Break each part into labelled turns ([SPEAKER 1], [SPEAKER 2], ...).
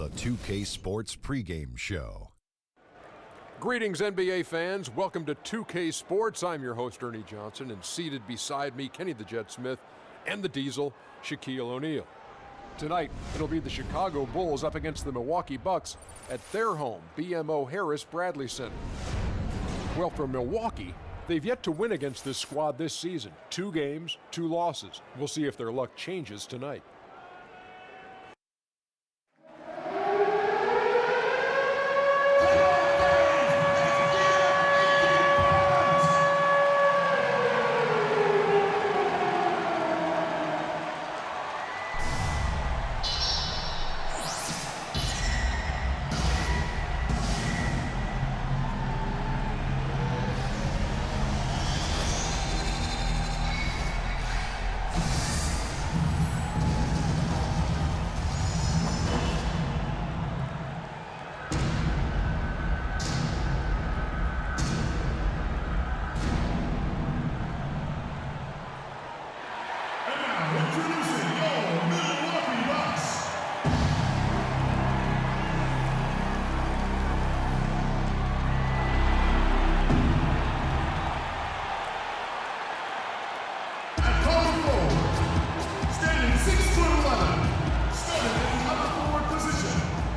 [SPEAKER 1] The 2K Sports pregame show.
[SPEAKER 2] Greetings, NBA fans. Welcome to 2K Sports. I'm your host, Ernie Johnson, and seated beside me, Kenny the Jet Smith and the Diesel, Shaquille O'Neal. Tonight, it'll be the Chicago Bulls up against the Milwaukee Bucks at their home, BMO Harris Bradley Center. Well, for Milwaukee, they've yet to win against this squad this season. 2 games, 2 losses. We'll see if their luck changes tonight.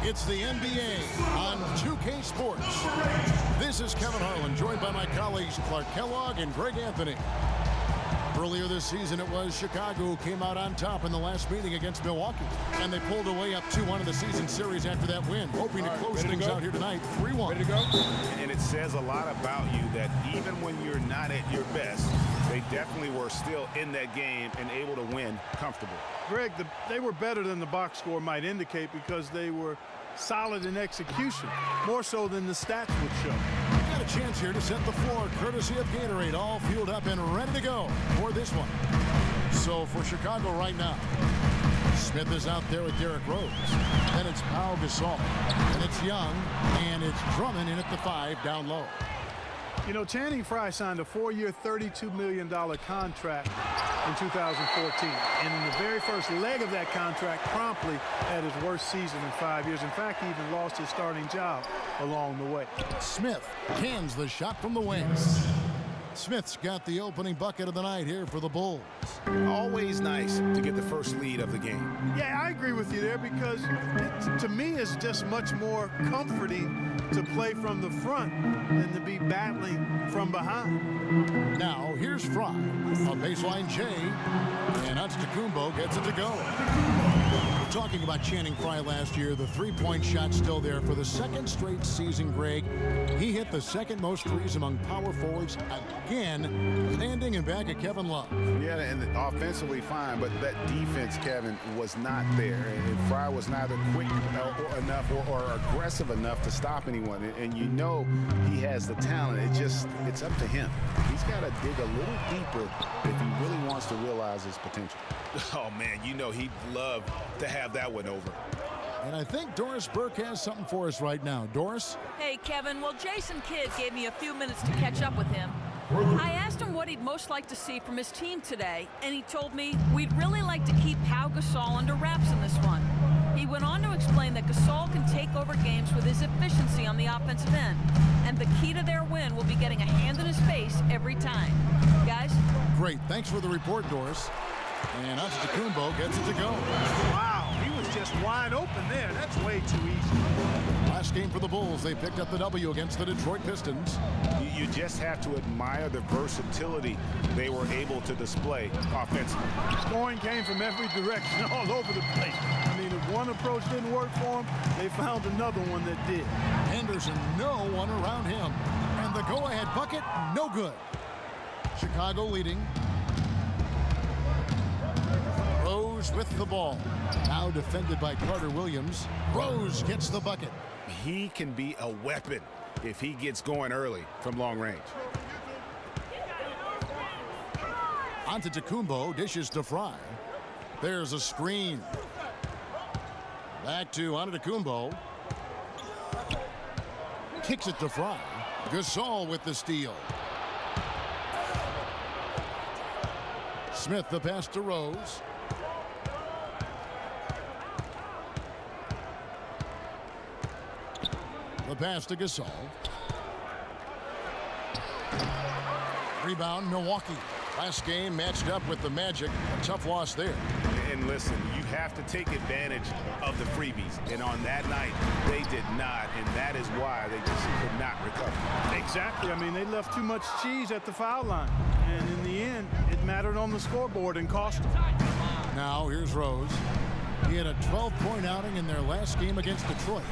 [SPEAKER 3] It's the NBA on 2K Sports. This is Kevin Harlan, joined by my colleagues Clark Kellogg and Greg Anthony. Earlier this season, it was Chicago who came out on top in the last meeting against Milwaukee. And they pulled away up 2-1 in the season series after that win, hoping to close things out here tonight 3-1.
[SPEAKER 4] Ready to go? And it says a lot about you that even when you're not at your best, they definitely were still in that game and able to win comfortably.
[SPEAKER 5] Greg, they were better than the box score might indicate because they were solid in execution, more so than the stats would show.
[SPEAKER 3] Got a chance here to set the floor, courtesy of Gatorade, all fueled up and ready to go for this one. So for Chicago right now, Smith is out there with Derrick Rose. Then it's Pau Gasol. And it's Young, and it's Drummond in at the 5 down low.
[SPEAKER 5] You know, Channing Frye signed a 4-year, $32 million contract in 2014. And in the very first leg of that contract, promptly had his worst season in 5 years. In fact, he even lost his starting job along the way.
[SPEAKER 3] Smith cans the shot from the wing. Smith's got the opening bucket of the night here for the Bulls.
[SPEAKER 4] Always nice to get the first lead of the game.
[SPEAKER 5] Yeah, I agree with you there because it, to me, it's just much more comforting to play from the front than to be battling from behind.
[SPEAKER 3] Now, here's Frye. A baseline J, and Antetokounmpo gets it to go. Talking about Channing Frye last year, the three-point shot still there for the second straight season, Greg. He hit the second most threes among power forwards again, standing in back of Kevin Love.
[SPEAKER 4] Yeah, and offensively fine, but that defense, Kevin, was not there. And Frye was neither quick enough or aggressive enough to stop anyone. And you know he has the talent. It's up to him. He's got to dig a little deeper if he really wants to realize his potential. Oh, man, you know he'd love to have that one over.
[SPEAKER 3] And I think Doris Burke has something for us right now. Doris?
[SPEAKER 6] Hey, Kevin. Well, Jason Kidd gave me a few minutes to catch up with him. I asked him what he'd most like to see from his team today, and he told me we'd really like to keep Pau Gasol under wraps in this one. He went on to explain that Gasol can take over games with his efficiency on the offensive end, and the key to their win will be getting a hand in his face every time. Guys?
[SPEAKER 3] Great. Thanks for the report, Doris. And Antetokounmpo gets it to go.
[SPEAKER 5] Wow, he was just wide open there. That's way too easy.
[SPEAKER 3] Last game for the Bulls, they picked up the W against the Detroit Pistons.
[SPEAKER 4] You just have to admire the versatility they were able to display offensively.
[SPEAKER 5] Scoring came from every direction, all over the place. I mean, if one approach didn't work for them, they found another one that did.
[SPEAKER 3] Henderson, no one around him. And the go-ahead bucket, no good. Chicago leading. Rose with the ball. Now defended by Carter Williams. Rose gets the bucket.
[SPEAKER 4] He can be a weapon if he gets going early from long range.
[SPEAKER 3] Antetokounmpo dishes to Frye. There's a screen. Back to Antetokounmpo. Kicks it to Frye. Gasol with the steal. Smith the pass to Rose. The pass to Gasol. Rebound, Milwaukee. Last game matched up with the Magic. A tough loss there.
[SPEAKER 4] And listen, you have to take advantage of the freebies. And on that night, they did not. And that is why they just could not recover.
[SPEAKER 5] Exactly. I mean, they left too much cheese at the foul line. And in the end, it mattered on the scoreboard and cost them.
[SPEAKER 3] Now, here's Rose. He had a 12-point outing in their last game against Detroit.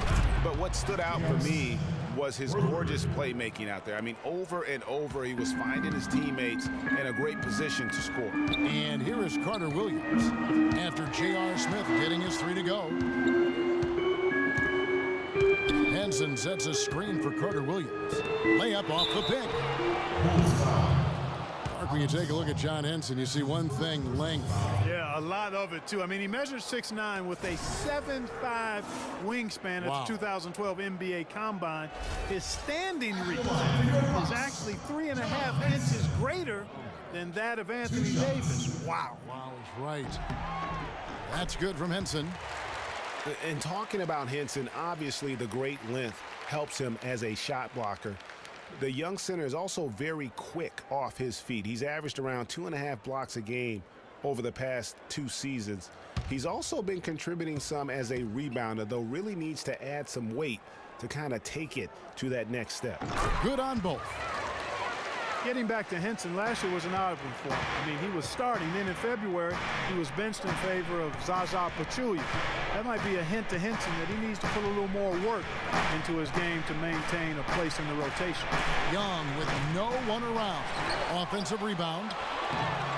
[SPEAKER 4] But what stood out for me was his gorgeous playmaking out there. I mean, over and over, he was finding his teammates in a great position to score.
[SPEAKER 3] And here is Carter Williams after J.R. Smith getting his 3 to go. Henson sets a screen for Carter Williams. Layup off the pick. When you take a look at John Henson, you see one thing, length.
[SPEAKER 5] Yeah, a lot of it, too. I mean, he measures 6'9" with a 7'5" wingspan at the 2012 NBA Combine. His standing reach is actually 3.5 inches greater than that of Anthony Davis. Wow.
[SPEAKER 3] Wow is right. That's good from Henson.
[SPEAKER 4] And talking about Henson, obviously the great length helps him as a shot blocker. The young center is also very quick off his feet. He's averaged around 2.5 blocks a game over the past 2 seasons. He's also been contributing some as a rebounder, though really needs to add some weight to kind of take it to that next step.
[SPEAKER 3] Good on both.
[SPEAKER 5] Getting back to Henson, last year was an odd one for him. I mean, he was starting. Then in February, he was benched in favor of Zaza Pachulia. That might be a hint to Henson that he needs to put a little more work into his game to maintain a place in the rotation.
[SPEAKER 3] Young with no one around. Offensive rebound.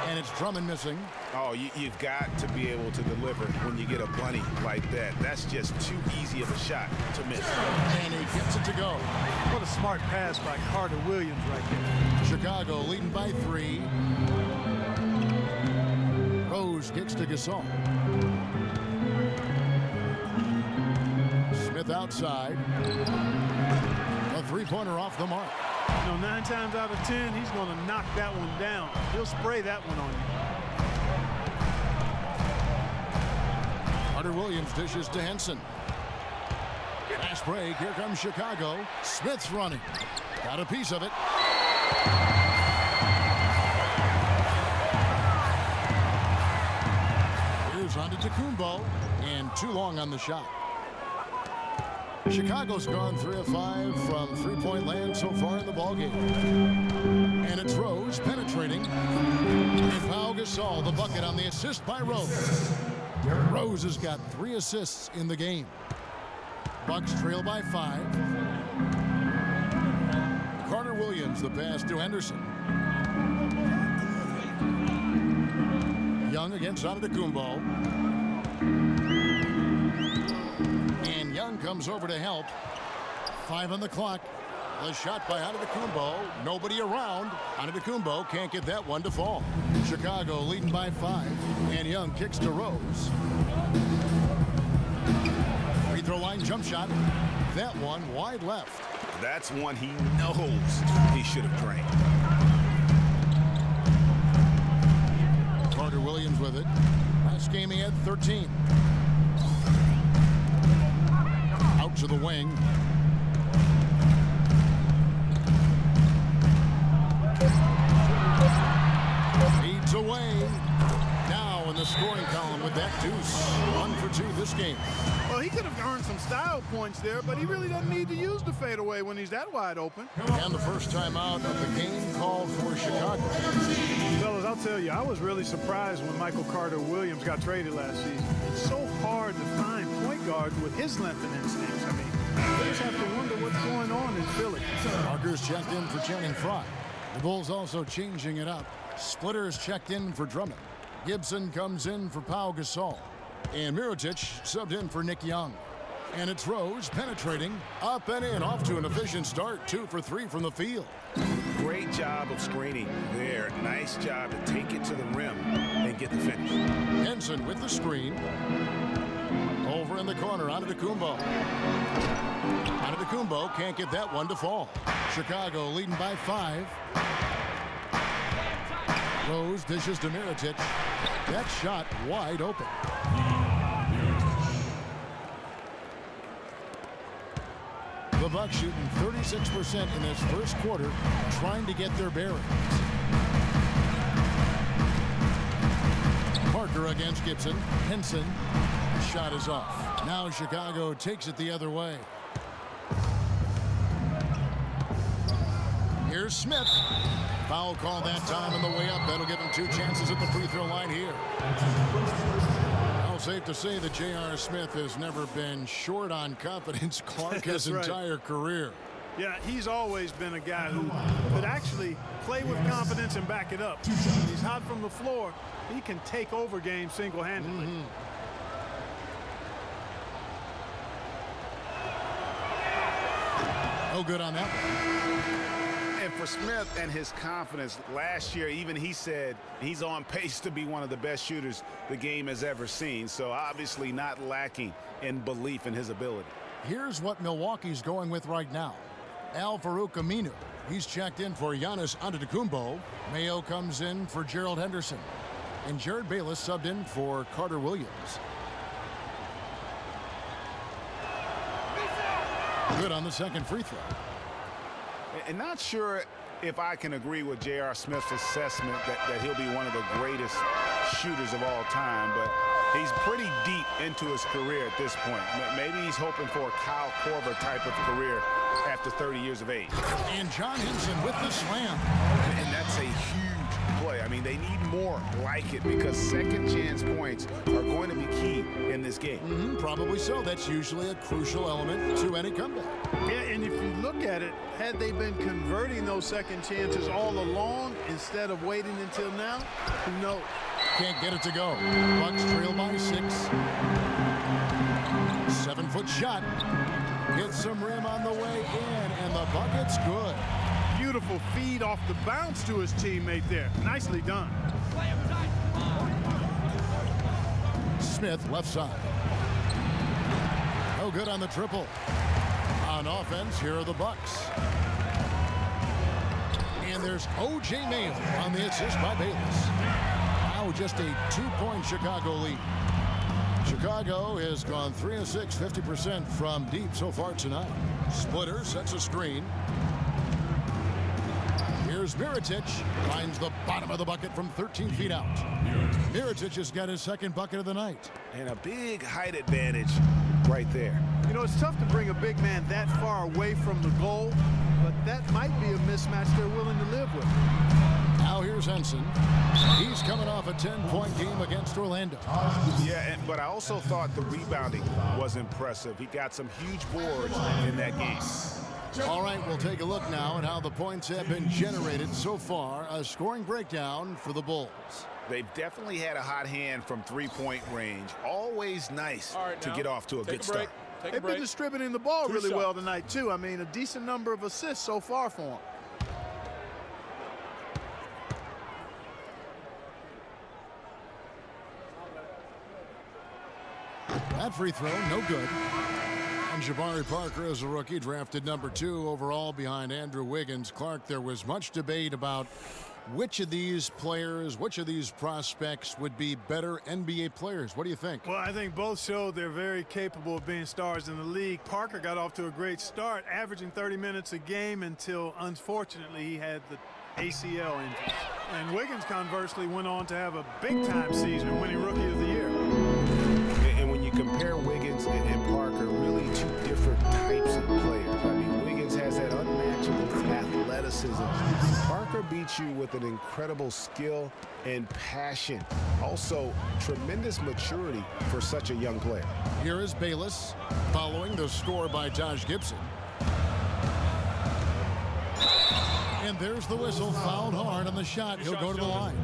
[SPEAKER 3] And it's Drummond missing.
[SPEAKER 4] Oh, you've got to be able to deliver when you get a bunny like that. That's just too easy of a shot to miss.
[SPEAKER 3] And he gets it to go.
[SPEAKER 5] What a smart pass by Carter Williams right there.
[SPEAKER 3] Chicago leading by 3. Rose kicks to Gasol. Smith outside. A 3-pointer off the mark.
[SPEAKER 5] You know, 9 times out of 10, he's going to knock that one down. He'll spray that one on you.
[SPEAKER 3] Carter Williams dishes to Henson. Fast break. Here comes Chicago. Smith's running. Got a piece of it. Here's Antetokounmpo. And too long on the shot. Chicago's gone 3 of 5 from 3-point land so far in the ballgame. And it's Rose penetrating. And Pau Gasol, the bucket on the assist by Rose. Rose has got 3 assists in the game. Bucks trail by 5. Carter Williams, the pass to Henderson. Young against Antetokounmpo. And Young comes over to help. 5 on the clock. The shot by Antetokounmpo. Nobody around. Antetokounmpo can't get that one to fall. Chicago leading by 5. And Young kicks to Rose. Free throw line jump shot. That one wide left.
[SPEAKER 4] That's one he knows he should have drained.
[SPEAKER 3] Carter Williams with it. Last game he had 13. Out to the wing. Feeds away. Now in the scoring column with that deuce. 1 for 2 this game.
[SPEAKER 5] Well, he could have earned some style points there, but he really doesn't need to use the fadeaway when he's that wide open.
[SPEAKER 3] And the first time out of the game called for Chicago.
[SPEAKER 5] Fellas, I'll tell you, I was really surprised when Michael Carter Williams got traded last season. It's so hard to find point guards with his length and instincts. I mean, you just have to wonder what's going on in Philly.
[SPEAKER 3] Parker's checked in for Channing Frye. The Bulls also changing it up. Splitter's checked in for Drummond. Gibson comes in for Pau Gasol. And Mirotic subbed in for Nick Young. And it's Rose penetrating. Up and in. Off to an efficient start. 2 for 3 from the field.
[SPEAKER 4] Great job of screening there. Nice job to take it to the rim and get the finish.
[SPEAKER 3] Henson with the screen. Over in the corner. Antetokounmpo. Antetokounmpo can't get that one to fall. Chicago leading by 5. Rose dishes to Mirotic. That shot wide open. The Bucks shooting 36% in this first quarter, trying to get their bearings. Parker against Gibson. Henson. Shot is off. Now Chicago takes it the other way. Here's Smith. Foul call that time on the way up. That'll give him 2 chances at the free throw line here. Well, safe to say that J.R. Smith has never been short on confidence, Clark, his entire career.
[SPEAKER 5] Yeah, he's always been a guy who could actually play with confidence and back it up. When he's hot from the floor, he can take over games single-handedly.
[SPEAKER 3] No good on that one.
[SPEAKER 4] And for Smith and his confidence, last year even he said he's on pace to be one of the best shooters the game has ever seen. So obviously not lacking in belief in his ability.
[SPEAKER 3] Here's what Milwaukee's going with right now. Al-Farouq Aminu. He's checked in for Giannis Antetokounmpo. Mayo comes in for Gerald Henderson. And Jared Bayless subbed in for Carter Williams. Good on the second free throw.
[SPEAKER 4] And not sure if I can agree with J.R. Smith's assessment that he'll be one of the greatest shooters of all time, but he's pretty deep into his career at this point. Maybe he's hoping for a Kyle Korver type of career after 30 years of age.
[SPEAKER 3] And John Henson with the slam.
[SPEAKER 4] And that's a huge play. I mean, they need more like it because second chance points are going to be key in this game.
[SPEAKER 3] Probably so. That's usually a crucial element to any comeback.
[SPEAKER 5] Yeah, and if you look at it, had they been converting those second chances all along instead of waiting until now, who knows?
[SPEAKER 3] Can't get it to go. Bucks trail by 6. 7-foot shot. Hits some rim on the way in, and the bucket's good.
[SPEAKER 5] Beautiful feed off the bounce to his teammate there. Nicely done.
[SPEAKER 3] Smith left side. No good on the triple. On offense, here are the Bucks. And there's O.J. Mayo on the assist by Bayless. Now just a 2-point Chicago lead. Chicago has gone 3 of 6, 50% from deep so far tonight. Splitter sets a screen. Here's Mirotic, finds the bottom of the bucket from 13 feet out. Mirotic has got his second bucket of the night.
[SPEAKER 4] And a big height advantage right there.
[SPEAKER 5] You know, it's tough to bring a big man that far away from the goal, but that might be a mismatch they're willing to live with.
[SPEAKER 3] Now here's Henson. He's coming off a 10-point game against Orlando.
[SPEAKER 4] Yeah, but I also thought the rebounding was impressive. He got some huge boards in that game.
[SPEAKER 3] All right, we'll take a look now at how the points have been generated so far. A scoring breakdown for the Bulls.
[SPEAKER 4] They've definitely had a hot hand from three-point range. Always nice to get off to a good start.
[SPEAKER 5] They've been distributing the ball really well tonight, too. I mean, a decent number of assists so far for them.
[SPEAKER 3] That free throw, no good. And Jabari Parker is a rookie, drafted number 2 overall behind Andrew Wiggins. Clark, there was much debate about which of these players, which of these prospects would be better NBA players. What do you think?
[SPEAKER 5] Well, I think both showed they're very capable of being stars in the league. Parker got off to a great start, averaging 30 minutes a game until, unfortunately, he had the ACL injury. And Wiggins, conversely, went on to have a big-time season, winning Rookie of the Year.
[SPEAKER 4] And when you compare Wiggins and Parker, really 2 different types of players. I mean, Wiggins has that unmatchable athleticism. Parker beats you with an incredible skill and passion. Also, tremendous maturity for such a young player.
[SPEAKER 3] Here is Bayless, following the score by Josh Gibson. And there's the whistle, fouled hard on the shot. He'll go to the line.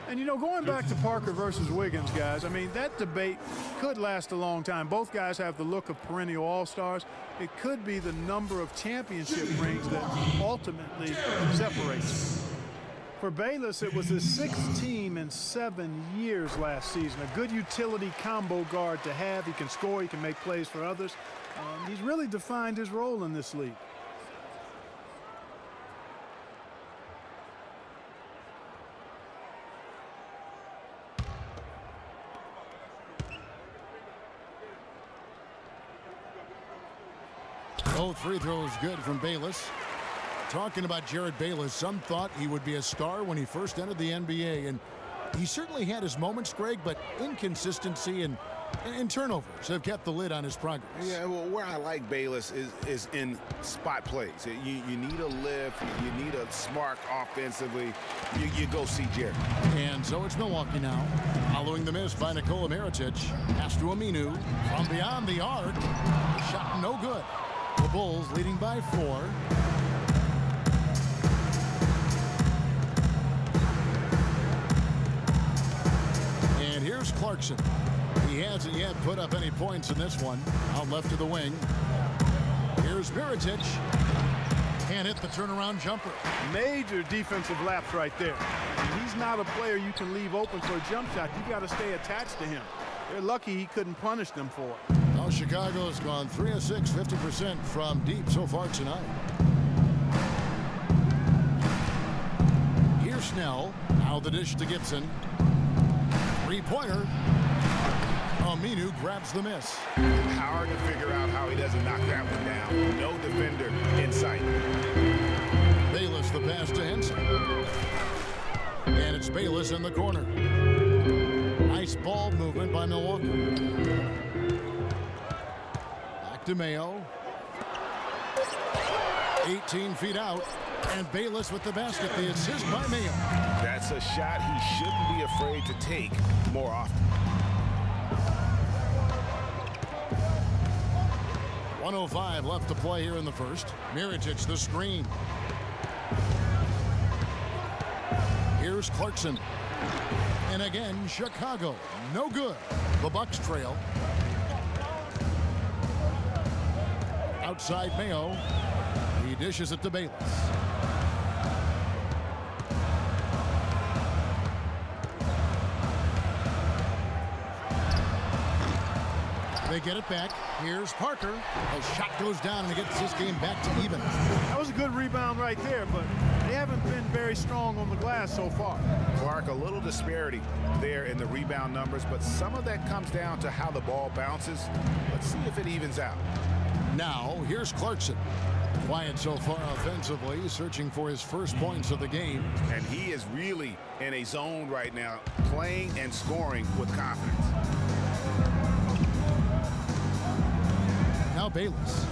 [SPEAKER 5] And, you know, going back to Parker versus Wiggins, guys, I mean, that debate could last a long time. Both guys have the look of perennial all-stars. It could be the number of championship rings that ultimately separates. For Bayless, it was his 6th team in 7 years last season. A good utility combo guard to have. He can score, he can make plays for others. He's really defined his role in this league.
[SPEAKER 3] Both free throws good from Bayless. Talking about Jared Bayless, some thought he would be a star when he first entered the NBA, and he certainly had his moments, Greg, but inconsistency and turnovers have kept the lid on his progress.
[SPEAKER 4] Yeah, well, where I like Bayless is in spot plays. You need a lift, you need a spark offensively. You go see Jared.
[SPEAKER 3] And so it's Milwaukee now. Following the miss by Nikola Mirotic. Pass to Aminu from beyond the arc. Shot no good. The Bulls leading by 4. And here's Clarkson. He hasn't yet put up any points in this one. Out left to the wing. Here's Mirotic. Can't hit the turnaround jumper.
[SPEAKER 5] Major defensive lapse right there. He's not a player you can leave open for a jump shot. You got to stay attached to him. They're lucky he couldn't punish them for it.
[SPEAKER 3] Now Chicago's gone 3 of 6, 50% from deep so far tonight. Here's Snell. Now the dish to Gibson. Three-pointer. Aminu grabs the miss.
[SPEAKER 4] Hard to figure out how he doesn't knock that one down. No defender in sight.
[SPEAKER 3] Bayless the pass to Henson. And it's Bayless in the corner. Nice ball movement by Milwaukee. Back to Mayo. 18 feet out. And Bayless with the basket. The assist by Mayo.
[SPEAKER 4] That's a shot he shouldn't be afraid to take more often.
[SPEAKER 3] 1:05 left to play here in the first. Mirotic the screen. Here's Clarkson. And again, Chicago. No good. The Bucks trail. Outside Mayo. He dishes it to Bayless. They get it back. Here's Parker. A shot goes down and it gets this game back to even.
[SPEAKER 5] That was a good rebound right there, but they haven't been very strong on the glass so far.
[SPEAKER 4] Clark, a little disparity there in the rebound numbers, but some of that comes down to how the ball bounces. Let's see if it evens out.
[SPEAKER 3] Now, here's Clarkson. Quiet so far offensively, searching for his first points of the game.
[SPEAKER 4] And he is really in a zone right now, playing and scoring with confidence.
[SPEAKER 3] Now Bayless.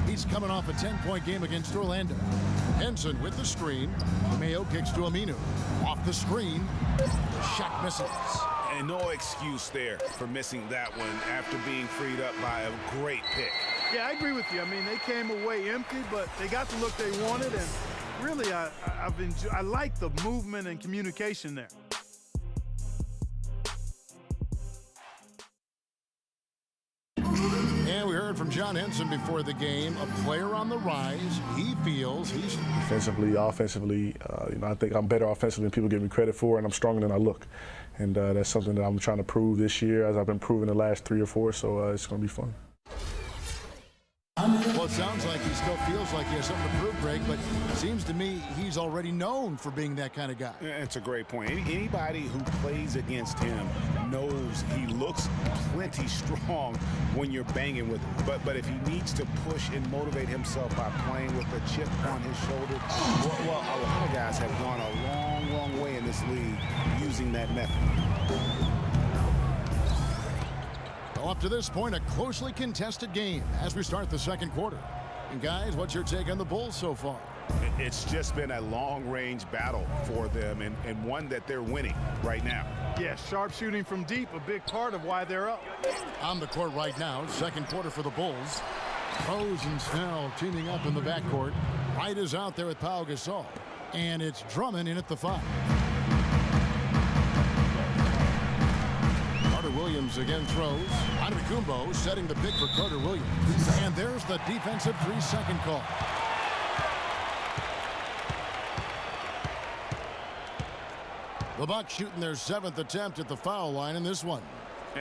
[SPEAKER 3] He's coming off a 10-point game against Orlando. Henson with the screen. Mayo kicks to Aminu. Off the screen. The shot misses.
[SPEAKER 4] And no excuse there for missing that one after being freed up by a great pick.
[SPEAKER 5] Yeah, I agree with you. I mean, they came away empty, but they got the look they wanted, and really, I like the movement and communication there.
[SPEAKER 3] And we heard from John Henson before the game, a player on the rise. He feels he's
[SPEAKER 7] defensively, offensively. I think I'm better offensively than people give me credit for, and I'm stronger than I look. And that's something that I'm trying to prove this year, as I've been proving the last 3 or 4. So it's going to be fun.
[SPEAKER 3] Well, it sounds like he still feels like he has something to prove, Greg, but it seems to me he's already known for being that kind of guy.
[SPEAKER 4] It's a great point. Anybody who plays against him knows he looks plenty strong when you're banging with him. But if he needs to push and motivate himself by playing with a chip on his shoulder, well, a lot of guys have gone a long, long way in this league using that method.
[SPEAKER 3] Well, up to this point, a closely contested game as we start the second quarter. And guys, what's your take on the Bulls so far?
[SPEAKER 4] It's just been a long-range battle for them and one that they're winning right now.
[SPEAKER 5] Yeah, sharp shooting from deep, a big part of why they're up.
[SPEAKER 3] On the court right now, second quarter for the Bulls. Rose and Snell teaming up in the backcourt. White is out there with Pau Gasol. And it's Drummond in at the 5. Carter Williams again throws. Antetokounmpo setting the pick for Carter Williams. And there's the defensive 3-second call. The Bucks shooting their 7th attempt at the foul line in this one.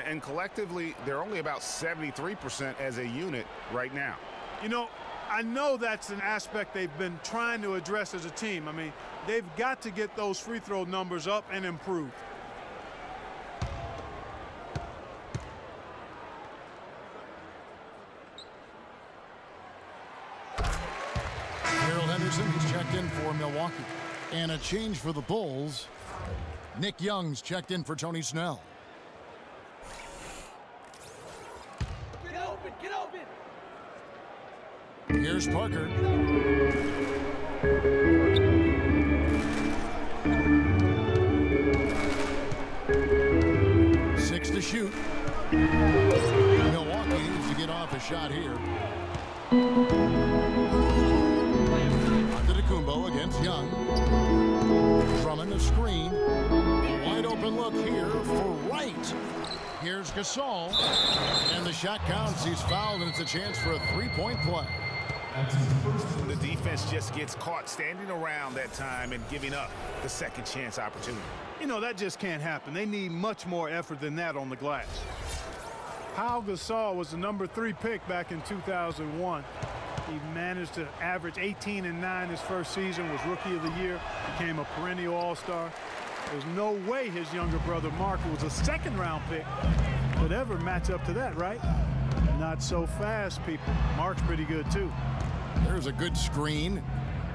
[SPEAKER 4] And collectively, they're only about 73% as a unit right now.
[SPEAKER 5] You know, I know that's an aspect they've been trying to address as a team. I mean, they've got to get those free throw numbers up and improve.
[SPEAKER 3] Anderson, he's checked in for Milwaukee. And a change for the Bulls. Nick Young's checked in for Tony Snell.
[SPEAKER 8] Get open, get open!
[SPEAKER 3] Here's Parker. Six to shoot. Milwaukee needs to get off a shot here. Antetokounmpo against Young. Drummond a screen. A wide open look here for Wright. Here's Gasol. And the shot counts. He's fouled, and it's a chance for a three-point play.
[SPEAKER 4] The defense just gets caught standing around that time and giving up the second chance opportunity.
[SPEAKER 5] You know, that just can't happen. They need much more effort than that on the glass. Pau Gasol was the #3 pick back in 2001. He managed to average 18 and 9 his first season, was Rookie of the Year, became a perennial All-Star. There's no way his younger brother Mark, who was a second-round pick, would ever match up to that, right? Not so fast, people. Mark's pretty good, too.
[SPEAKER 3] There's a good screen.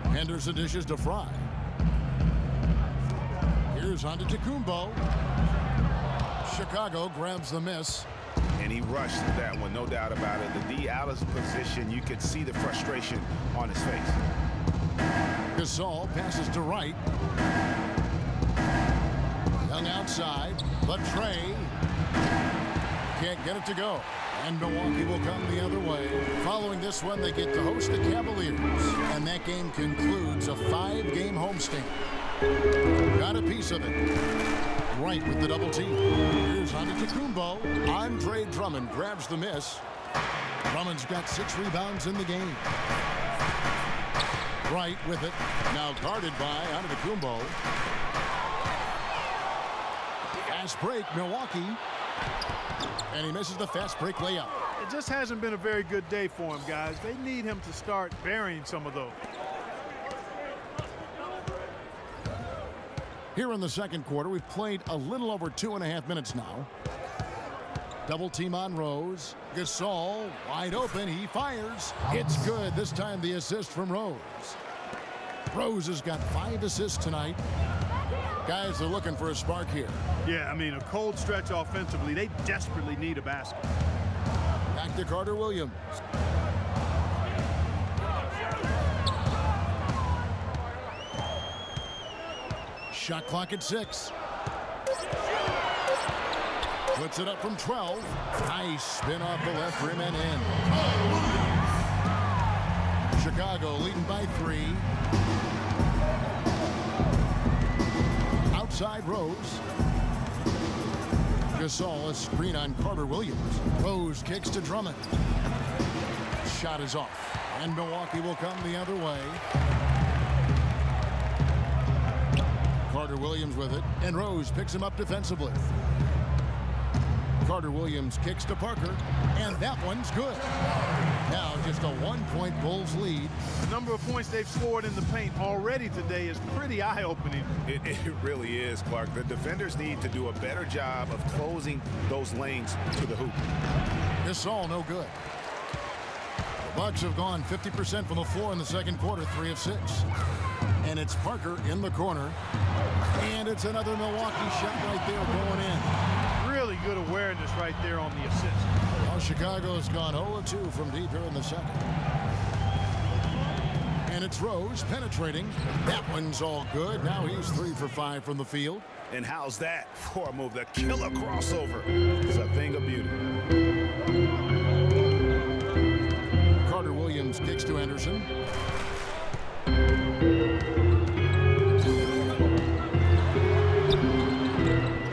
[SPEAKER 3] Henderson dishes to Fry. Here's Antetokounmpo. Chicago grabs the miss.
[SPEAKER 4] And he rushed that one, no doubt about it. The D out of position, you could see the frustration on his face.
[SPEAKER 3] Gasol passes to Wright. Young outside, but Trey can't get it to go. And Milwaukee will come the other way. Following this one, they get to host the Cavaliers. And that game concludes a 5-game homestand. Got a piece of it. Wright with the double team. Here's Antetokounmpo. Andre Drummond grabs the miss. Drummond's got 6 rebounds in the game. Wright with it. Now guarded by Antetokounmpo. Fast break, Milwaukee. And he misses the fast break layup.
[SPEAKER 5] It just hasn't been a very good day for him, guys. They need him to start burying some of those.
[SPEAKER 3] Here in the second quarter, we've played a little over 2.5 minutes now. Double team on Rose. Gasol wide open. He fires. It's good. This time the assist from Rose. Rose has got 5 assists tonight. Guys are looking for a spark here.
[SPEAKER 5] Yeah, I mean, a cold stretch offensively. They desperately need a basket.
[SPEAKER 3] Back to Carter Williams. Shot clock at 6. Puts it up from 12. Nice spin off the left rim and in. Chicago leading by 3. Outside Rose. Gasol, a screen on Carter Williams. Rose kicks to Drummond. Shot is off. And Milwaukee will come the other way. Carter Williams with it. And Rose picks him up defensively. Carter Williams kicks to Parker. And that one's good. Now just a 1-point Bulls lead.
[SPEAKER 5] The number of points they've scored in the paint already today is pretty eye-opening.
[SPEAKER 4] It really is, Clark. The defenders need to do a better job of closing those lanes to the hoop.
[SPEAKER 3] Gasol no good. The Bucks have gone 50% from the floor in the second quarter, 3 of 6. And it's Parker in the corner. And it's another Milwaukee shot right there going in.
[SPEAKER 5] Really good awareness right there on the assist.
[SPEAKER 3] Well, Chicago's gone 0-2 from deep here in the second. And it's Rose penetrating. That one's all good. Now he's 3 for 5 from the field.
[SPEAKER 4] And how's that for a move? The killer crossover is a thing of beauty.
[SPEAKER 3] Carter Williams kicks to Anderson.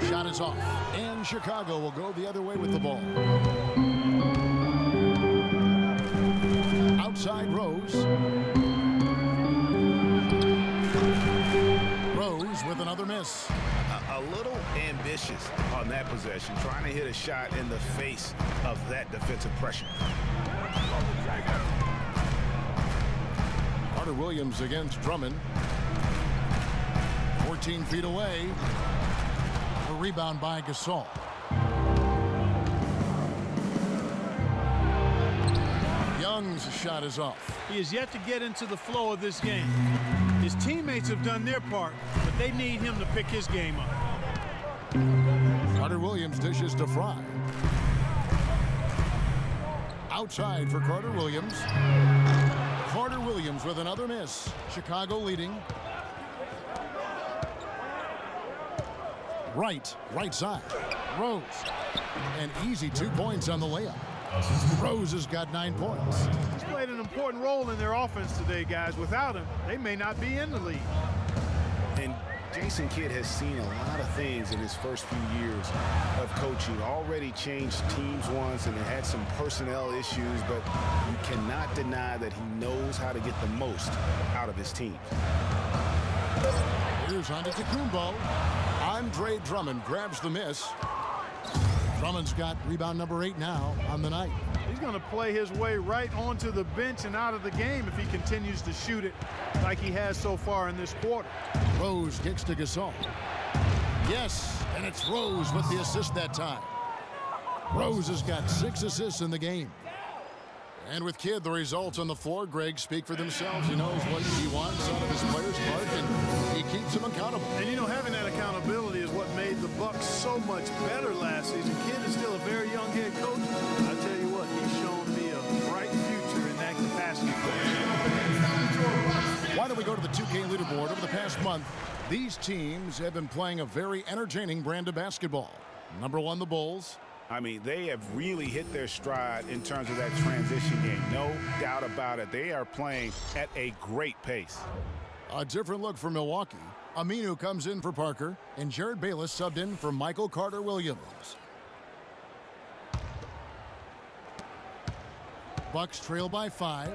[SPEAKER 3] Shot is off. And Chicago will go the other way with the ball. Outside Rose. Rose with another miss.
[SPEAKER 4] A little ambitious on that possession, trying to hit a shot in the face of that defensive pressure.
[SPEAKER 3] Carter Williams against Drummond. 14 feet away. A rebound by Gasol. Young Young's shot is off.
[SPEAKER 5] He has yet to get into the flow of this game. His teammates have done their part, but they need him to pick his game up.
[SPEAKER 3] Carter Williams dishes to Fry. Outside for Carter Williams. Carter Williams with another miss. Chicago leading. Right side. Rose. An easy 2 points on the layup. Rose has got 9 points.
[SPEAKER 5] He's played an important role in their offense today, guys. Without him, they may not be in the league.
[SPEAKER 4] And Jason Kidd has seen a lot of things in his first few years of coaching. Already changed teams once and had some personnel issues, but you cannot deny that he knows how to get the most out of his team.
[SPEAKER 3] Here's Antetokounmpo. Andre Drummond grabs the miss. Drummond's got rebound number 8 now on the night.
[SPEAKER 5] He's going to play his way right onto the bench and out of the game if he continues to shoot it like he has so far in this quarter.
[SPEAKER 3] Rose kicks to Gasol. Yes, and it's Rose with the assist that time. Rose has got 6 assists in the game. And with Kidd, the results on the floor, Greg, speak for themselves. He knows what he wants out of his players' part, and he keeps them accountable.
[SPEAKER 5] And, you know, having that accountability is what made the Bucks so much better last season. Kidd is still a very young head coach. I tell you what, he's shown me a bright future in that capacity.
[SPEAKER 3] Why don't we go to the 2K leaderboard? Over the past month, these teams have been playing a very entertaining brand of basketball. Number 1, the Bulls.
[SPEAKER 4] I mean, they have really hit their stride in terms of that transition game. No doubt about it. They are playing at a great pace.
[SPEAKER 3] A different look for Milwaukee. Aminu comes in for Parker, and Jared Bayless subbed in for Michael Carter Williams. Bucks trail by 5.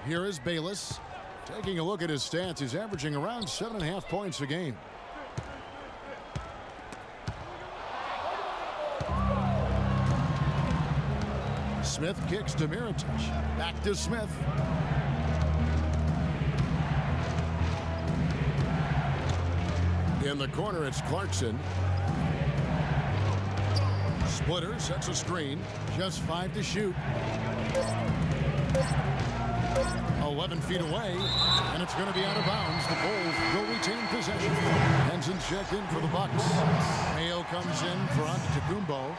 [SPEAKER 3] Here is Bayless. Taking a look at his stats, he's averaging around 7.5 points a game. Smith kicks to Mirotic. Back to Smith. In the corner, it's Clarkson. Splitter sets a screen. Just 5 to shoot. 11 feet away, and it's going to be out of bounds. The Bulls will retain possession. Henson checked in for the Bucks. Mayo comes in for Antetokounmpo.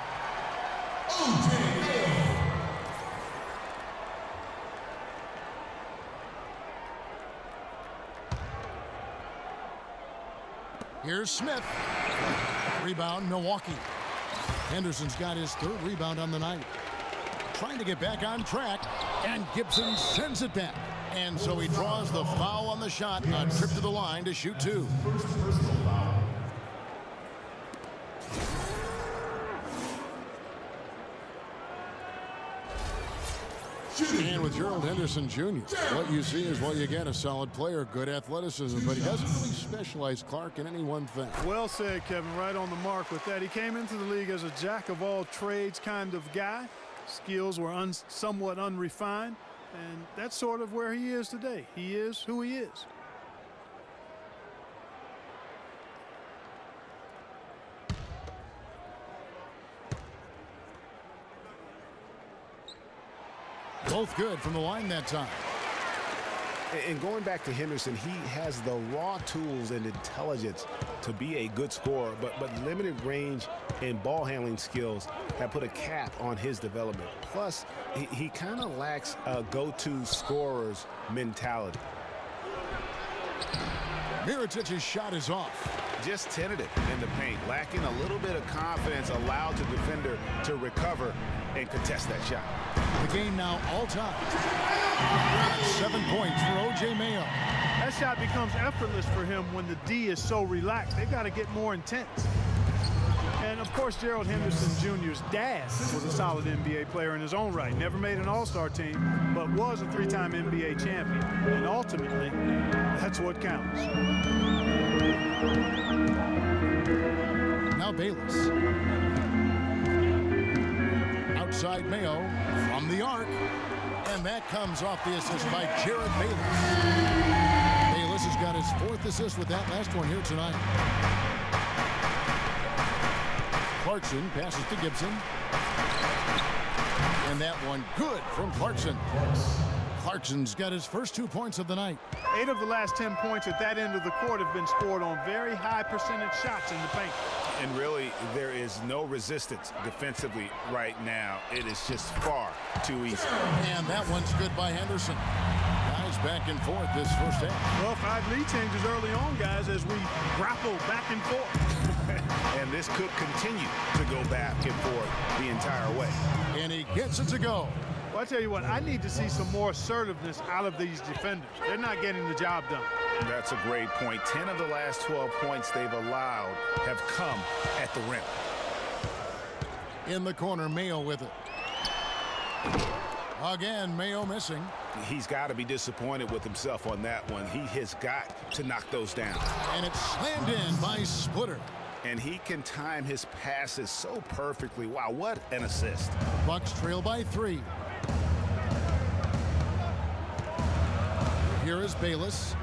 [SPEAKER 3] Here's Smith. Rebound, Milwaukee. Henderson's got his 3rd rebound on the night. Trying to get back on track, and Gibson sends it back. And so he draws the foul on the shot, a trip to the line to shoot 2. And with Gerald Henderson Jr., what you see is what you get. A solid player, good athleticism, but he doesn't really specialize, Clark, in any one thing.
[SPEAKER 5] Well said, Kevin. Right on the mark with that. He came into the league as a jack-of-all-trades kind of guy. Skills were somewhat unrefined, and that's sort of where he is today. He is who he is.
[SPEAKER 3] Both good from the line that time.
[SPEAKER 4] And going back to Henderson, he has the raw tools and intelligence to be a good scorer, but limited range and ball handling skills have put a cap on his development. Plus, he kind of lacks a go-to scorer's mentality.
[SPEAKER 3] Mirotic's shot is off.
[SPEAKER 4] Just tentative in the paint, lacking a little bit of confidence, allowed the defender to recover and contest that shot.
[SPEAKER 3] The game now all-time. 7 points for O.J. Mayo.
[SPEAKER 5] That shot becomes effortless for him when the D is so relaxed. They've got to get more intense. And, of course, Gerald Henderson Jr.'s dad was a solid NBA player in his own right. Never made an all-star team, but was a 3-time NBA champion. And ultimately, that's what counts.
[SPEAKER 3] Now Bayless. Outside Mayo from the arc. And that comes off the assist by Jared Bayless. Bayless has got his 4th assist with that last one here tonight. Clarkson passes to Gibson. And that one good from Clarkson. Clarkson's got his first 2 points of the night.
[SPEAKER 5] 8 of the last 10 points at that end of the court have been scored on very high percentage shots in the paint.
[SPEAKER 4] And really, there is no resistance defensively right now. It is just far too easy.
[SPEAKER 3] And that one's good by Henderson. Guys back and forth this first half.
[SPEAKER 5] Well, 5 lead changes early on, guys, as we grapple back and forth.
[SPEAKER 4] And this could continue to go back and forth the entire way.
[SPEAKER 3] And he gets it to go.
[SPEAKER 5] Well, I tell you what, I need to see some more assertiveness out of these defenders. They're not getting the job done.
[SPEAKER 4] That's a great point. 10 of the last 12 points they've allowed have come at the rim.
[SPEAKER 3] In the corner, Mayo with it. Again, Mayo missing.
[SPEAKER 4] He's got to be disappointed with himself on that one. He has got to knock those down.
[SPEAKER 3] And it's slammed in by Splitter.
[SPEAKER 4] And he can time his passes so perfectly. Wow, what an assist.
[SPEAKER 3] Bucks trail by 3. Here is Bayless.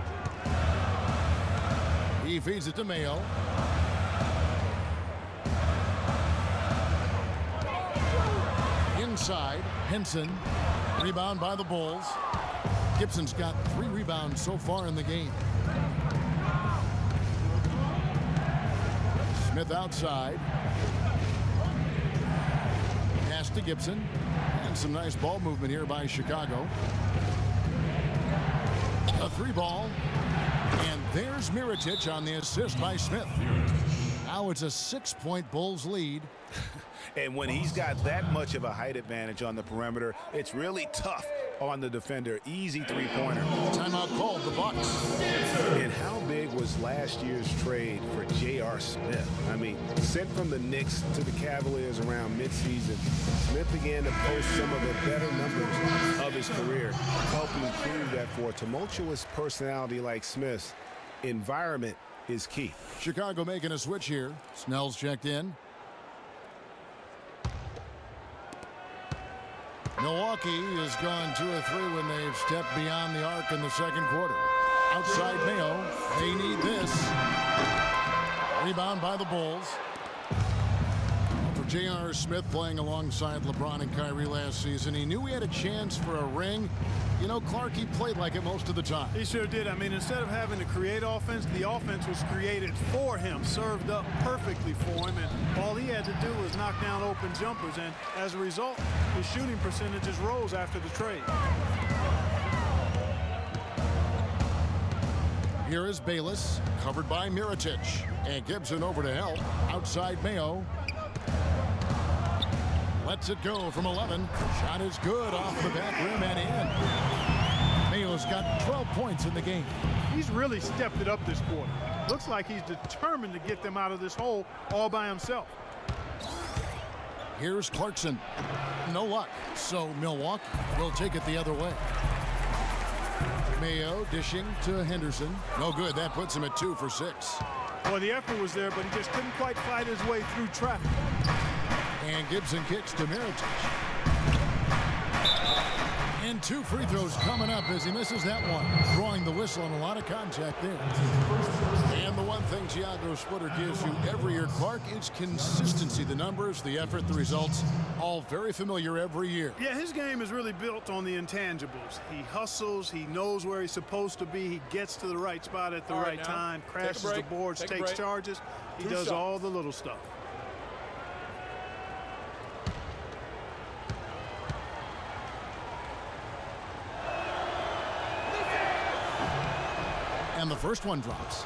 [SPEAKER 3] He feeds it to Mayo. Inside, Henson. Rebound by the Bulls. Gibson's got 3 rebounds so far in the game. Smith outside. Pass to Gibson. And some nice ball movement here by Chicago. A 3-ball. And there's Mirotic on the assist by Smith. Now it's a 6-point Bulls lead.
[SPEAKER 4] And when he's got that much of a height advantage on the perimeter, it's really tough on the defender. Easy 3-pointer.
[SPEAKER 3] Timeout called, the Bucks.
[SPEAKER 4] And how big was last year's trade for J.R. Smith? I mean, sent from the Knicks to the Cavaliers around midseason, Smith began to post some of the better numbers of his career, helping prove that for a tumultuous personality like Smith's, environment is key.
[SPEAKER 3] Chicago making a switch here. Snell's checked in. Milwaukee has gone 2 of 3 when they've stepped beyond the arc in the second quarter. Outside Mayo, they need this. Rebound by the Bulls. For J.R. Smith playing alongside LeBron and Kyrie last season, he knew he had a chance for a ring. You know, Clark, he played like it most of the time.
[SPEAKER 5] He sure did. I mean, instead of having to create offense, the offense was created for him, served up perfectly for him, and all he had to do was knock down open jumpers, and as a result, his shooting percentages rose after the trade.
[SPEAKER 3] Here is Bayless, covered by Mirotic, and Gibson over to help. Outside Mayo. Lets it go from 11. Shot is good off the back rim and in. Mayo's got 12 points in the game.
[SPEAKER 5] He's really stepped it up this quarter. Looks like he's determined to get them out of this hole all by himself.
[SPEAKER 3] Here's Clarkson. No luck. So Milwaukee will take it the other way. Mayo dishing to Henderson. No good. That puts him at 2 for 6.
[SPEAKER 5] Well, the effort was there, but he just couldn't quite fight his way through traffic.
[SPEAKER 3] And Gibson kicks to Mirotic. And 2 free throws coming up as he misses that one. Drawing the whistle and a lot of contact there. And the one thing Thiago Splitter gives you every year, Clark, is consistency. The numbers, the effort, the results, all very familiar every year.
[SPEAKER 5] Yeah, his game is really built on the intangibles. He hustles, he knows where he's supposed to be, he gets to the right spot at the right time, crashes the boards, takes charges. He does all the little stuff.
[SPEAKER 3] And the first one drops.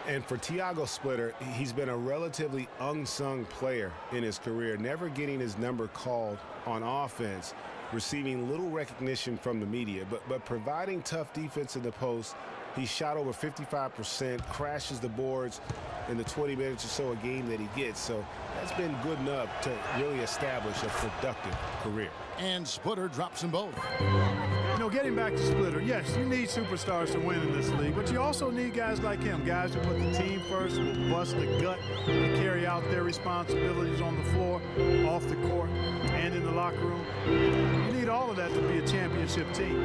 [SPEAKER 4] And for Thiago Splitter, he's been a relatively unsung player in his career, never getting his number called on offense, receiving little recognition from the media, but providing tough defense in the post. He shot over 55%, crashes the boards in the 20 minutes or so a game that he gets. So that's been good enough to really establish a productive career.
[SPEAKER 3] And Splitter drops them both.
[SPEAKER 5] You know, getting back to Splitter, yes, you need superstars to win in this league, but you also need guys like him, guys who put the team first, will bust the gut, and carry out their responsibilities on the floor, off the court, and in the locker room. You need all of that to be a championship team.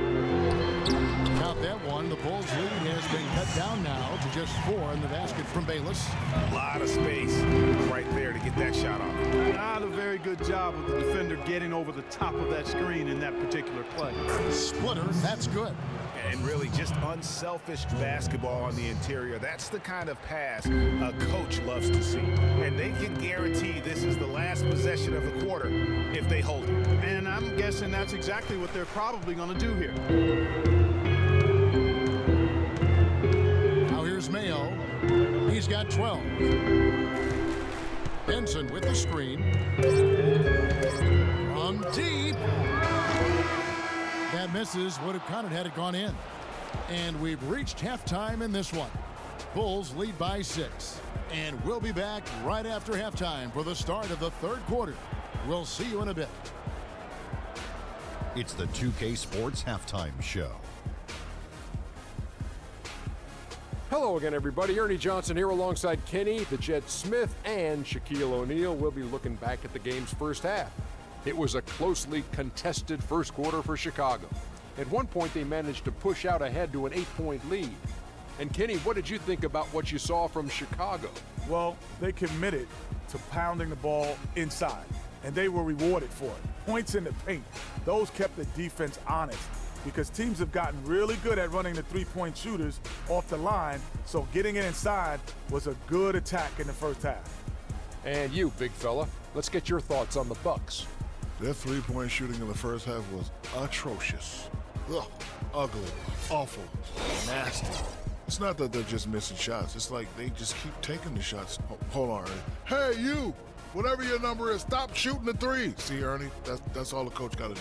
[SPEAKER 3] Count that one. The Bulls' lead has been cut down now to just 4 in the basket from Bayless.
[SPEAKER 4] A lot of space right there to get that shot off.
[SPEAKER 5] Not a very good job of the defender getting over the top of that screen in that particular play.
[SPEAKER 3] Splitter, that's good.
[SPEAKER 4] And really just unselfish basketball on the interior. That's the kind of pass a coach loves to see. And they can guarantee this is the last possession of the quarter if they hold it.
[SPEAKER 5] And I'm guessing that's exactly what they're probably going to do here.
[SPEAKER 3] Now here's Mayo. He's got 12. Benson with the screen. From deep. That misses. Would have counted had it gone in. And we've reached halftime in this one. Bulls lead by 6. And we'll be back right after halftime for the start of the third quarter. We'll see you in a bit.
[SPEAKER 1] It's the 2K Sports Halftime Show.
[SPEAKER 2] Hello again, everybody. Ernie Johnson here alongside Kenny, the Jet Smith, and Shaquille O'Neal. We'll be looking back at the game's first half. It was a closely contested first quarter for Chicago. At one point, they managed to push out ahead to an 8-point lead. And Kenny, what did you think about what you saw from Chicago?
[SPEAKER 9] Well, they committed to pounding the ball inside, and they were rewarded for it. Points in the paint. Those kept the defense honest because teams have gotten really good at running the three-point shooters off the line, so getting it inside was a good attack in the first half.
[SPEAKER 2] And you, big fella, let's get your thoughts on the Bucks.
[SPEAKER 10] Their three-point shooting in the first half was atrocious. Ugh, ugly, awful, nasty. It's not that they're just missing shots. It's like they just keep taking the shots. Hold on, Ernie. Hey, you! Whatever your number is, stop shooting the three. See, Ernie, that's all the coach got to do.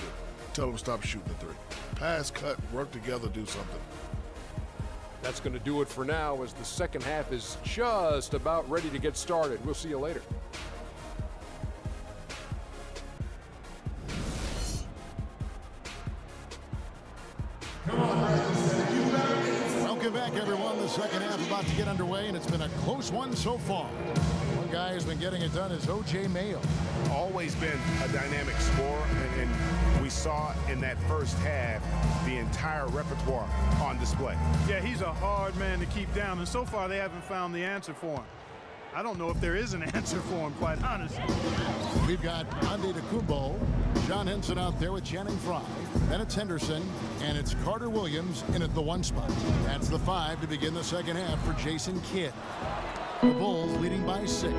[SPEAKER 10] Tell them stop shooting the three. Pass, cut, work together, do something.
[SPEAKER 2] That's going to do it for now as the second half is just about ready to get started. We'll see you later.
[SPEAKER 3] Welcome back, everyone. The second half about to get underway, and it's been a close one so far. One guy who's been getting it done is O.J. Mayo.
[SPEAKER 4] Always been a dynamic scorer, and we saw in that first half the entire repertoire on display.
[SPEAKER 5] Yeah, he's a hard man to keep down, and so far they haven't found the answer for him. I don't know if there is an answer for him, quite honestly.
[SPEAKER 3] We've got Antetokounmpo, John Henson out there with Channing Frye. Then it's Henderson, and it's Carter Williams in at the 1 spot. That's the 5 to begin the second half for Jason Kidd. The Bulls leading by 6.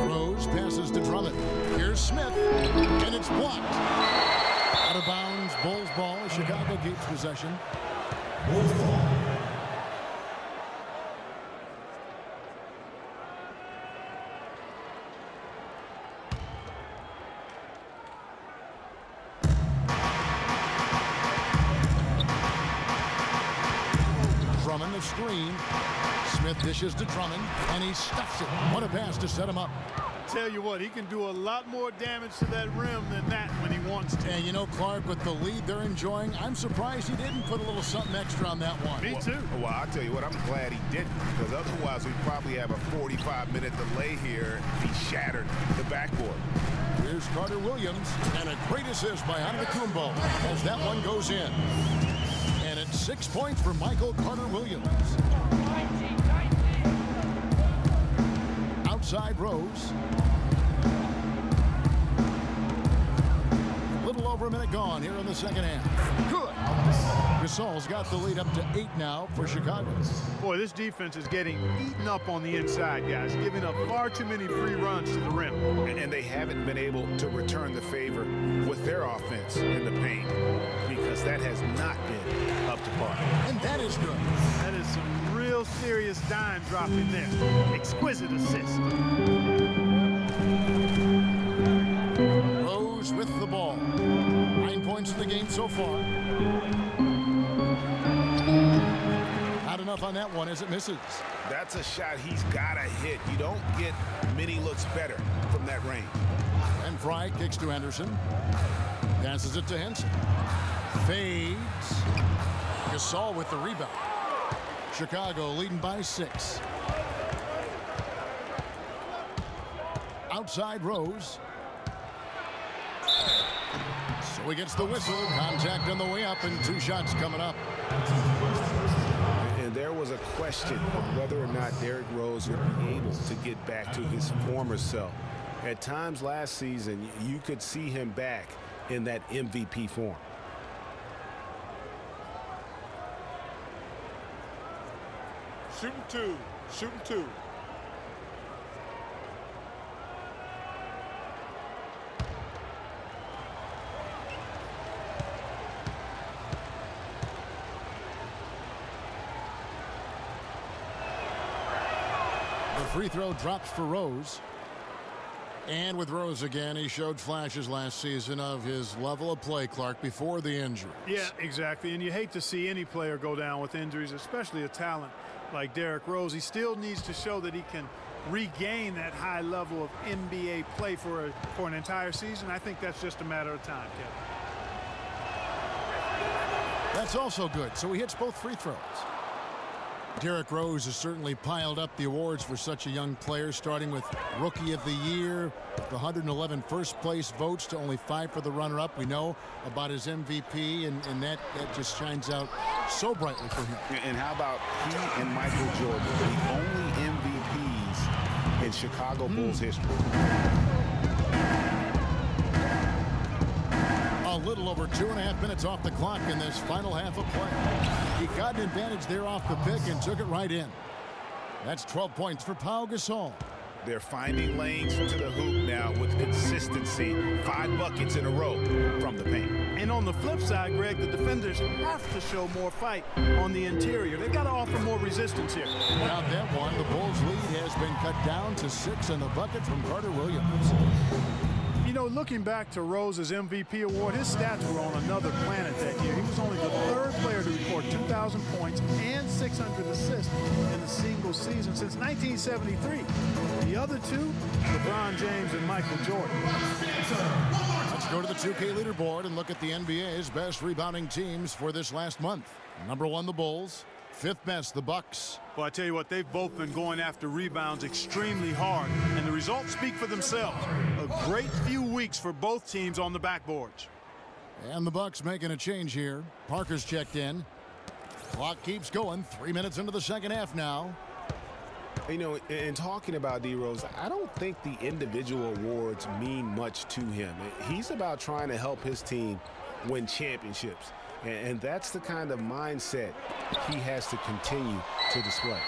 [SPEAKER 3] Rose passes to Drummond. Here's Smith, and it's blocked. Out of bounds, Bulls ball. Chicago keeps possession. Bulls ball. Drummond the screen. Smith dishes to Drummond, and he stuffs it. What a pass to set him up.
[SPEAKER 5] Tell you what, he can do a lot more damage to that rim than that when he wants to.
[SPEAKER 3] And you know, Clark, with the lead they're enjoying, I'm surprised he didn't put a little something extra on that one.
[SPEAKER 5] Me too.
[SPEAKER 4] Well, I'll tell you what, I'm glad he didn't, because otherwise we'd probably have a 45-minute delay here if he shattered the backboard.
[SPEAKER 3] Here's Carter Williams, and a great assist by Antetokounmpo as that one goes in. And it's 6 points for Michael Carter Williams. Outside Rose. A little over a minute gone here in the second half. Good. Gasol's got the lead up to 8 now for Chicago.
[SPEAKER 5] Boy, this defense is getting eaten up on the inside, guys, giving up far too many free runs to the rim.
[SPEAKER 4] And they haven't been able to return the favor with their offense in the paint, because that has not been up to par.
[SPEAKER 3] And that is good.
[SPEAKER 5] That is some real serious dime dropping there. Exquisite assist.
[SPEAKER 3] Rose with the ball. 9 points in the game so far. Not enough on that one as it misses.
[SPEAKER 4] That's a shot he's got to hit. You don't get many looks better from that range.
[SPEAKER 3] And Frye kicks to Henderson. Passes it to Henson. Fades. Gasol with the rebound. Chicago leading by 6. Outside Rose. So he gets the whistle. Contact on the way up, and 2 shots coming up.
[SPEAKER 4] And there was a question of whether or not Derrick Rose would be able to get back to his former self. At times last season, you could see him back in that MVP form.
[SPEAKER 9] Shooting two. Shooting two.
[SPEAKER 3] The free throw drops for Rose. And with Rose again, he showed flashes last season of his level of play, Clark, before the injuries.
[SPEAKER 5] Yeah, exactly. And you hate to see any player go down with injuries, especially a talent like Derrick Rose. He still needs to show that he can regain that high level of NBA play for an entire season. I think that's just a matter of time, Kevin.
[SPEAKER 3] That's also good. So he hits both free throws. Derrick Rose has certainly piled up the awards for such a young player, starting with Rookie of the Year, the 111 first-place votes to only 5 for the runner-up. We know about his MVP, and that just shines out so brightly for him.
[SPEAKER 4] And how about he and Michael Jordan, the only MVPs in Chicago Bulls history?
[SPEAKER 3] A little over 2.5 minutes off the clock in this final half of play. He got an advantage there off the pick and took it right in. That's 12 points for Pau Gasol.
[SPEAKER 4] They're finding lanes to the hoop now with consistency. 5 buckets in a row from the paint.
[SPEAKER 5] And on the flip side, Greg, the defenders have to show more fight on the interior. They've got to offer more resistance here.
[SPEAKER 3] Without that one, the Bulls' lead has been cut down to 6 and the bucket from Carter Williams.
[SPEAKER 5] You know, looking back to Rose's MVP award, his stats were on another planet that year. He was only the 3rd player to record 2,000 points and 600 assists in a single season since 1973. The other two, LeBron James and Michael Jordan.
[SPEAKER 3] Let's go to the 2K leaderboard and look at the NBA's best rebounding teams for this last month. Number 1, the Bulls. 5th best, the Bucks.
[SPEAKER 5] Well, I tell you what, they've both been going after rebounds extremely hard, and the results speak for themselves. A great few weeks for both teams on the backboards.
[SPEAKER 3] And the Bucks making a change here. Parker's checked in. Clock keeps going. 3 minutes into the second half now.
[SPEAKER 4] You know, in talking about D. Rose, I don't think the individual awards mean much to him. He's about trying to help his team win championships. And that's the kind of mindset he has to continue to display.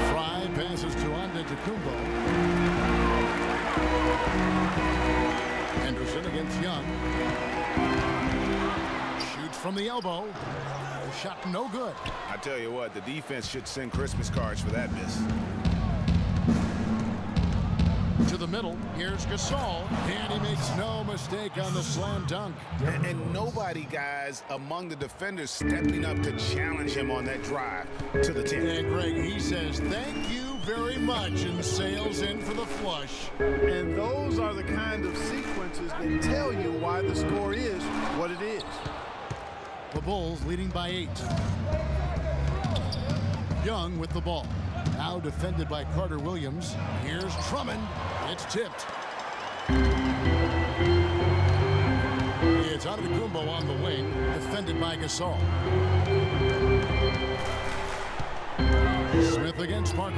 [SPEAKER 3] Fry passes to Antetokounmpo. Henderson against Young. Shoots from the elbow. Shot no good.
[SPEAKER 4] I tell you what, the defense should send Christmas cards for that miss.
[SPEAKER 3] To the middle, here's Gasol, and he makes no mistake on the slam dunk.
[SPEAKER 4] And nobody, guys, among the defenders stepping up to challenge him on that drive to the 10.
[SPEAKER 3] And Greg, he says, thank you very much, and sails in for the flush.
[SPEAKER 5] And those are the kind of sequences that tell you why the score is what it is.
[SPEAKER 3] The Bulls leading by 8. Young with the ball. Now defended by Carter Williams. Here's Drummond. It's tipped. It's Antetokounmpo on the wing. Defended by Gasol. Smith against Parker.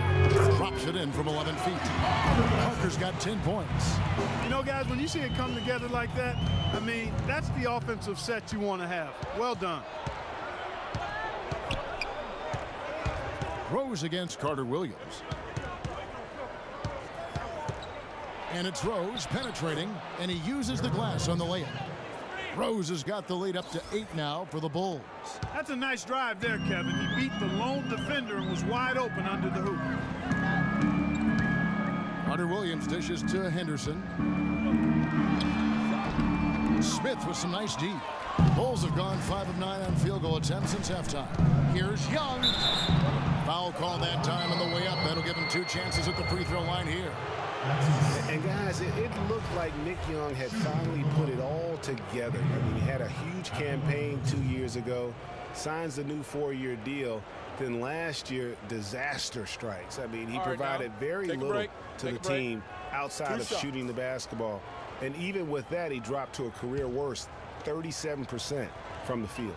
[SPEAKER 3] Drops it in from 11 feet. Parker's got 10 points.
[SPEAKER 5] You know, guys, when you see it come together like that, I mean, that's the offensive set you want to have. Well done.
[SPEAKER 3] Rose against Carter Williams. And it's Rose penetrating, and he uses the glass on the layup. Rose has got the lead up to 8 now for the Bulls.
[SPEAKER 5] That's a nice drive there, Kevin. He beat the lone defender and was wide open under the hoop.
[SPEAKER 3] Carter Williams dishes to Henderson. Smith with some nice D. Bulls have gone 5 of 9 on field goal attempts since halftime. Here's Young. Foul call that time on the way up. That'll give him 2 chances at the free throw line here.
[SPEAKER 4] And guys, it looked like Nick Young had finally put it all together. I mean, he had a huge campaign 2 years ago, signs a new 4-year deal. Then last year, disaster strikes. I mean, he provided very little to the team outside of shooting the basketball. And even with that, he dropped to a career worst 37% from the field.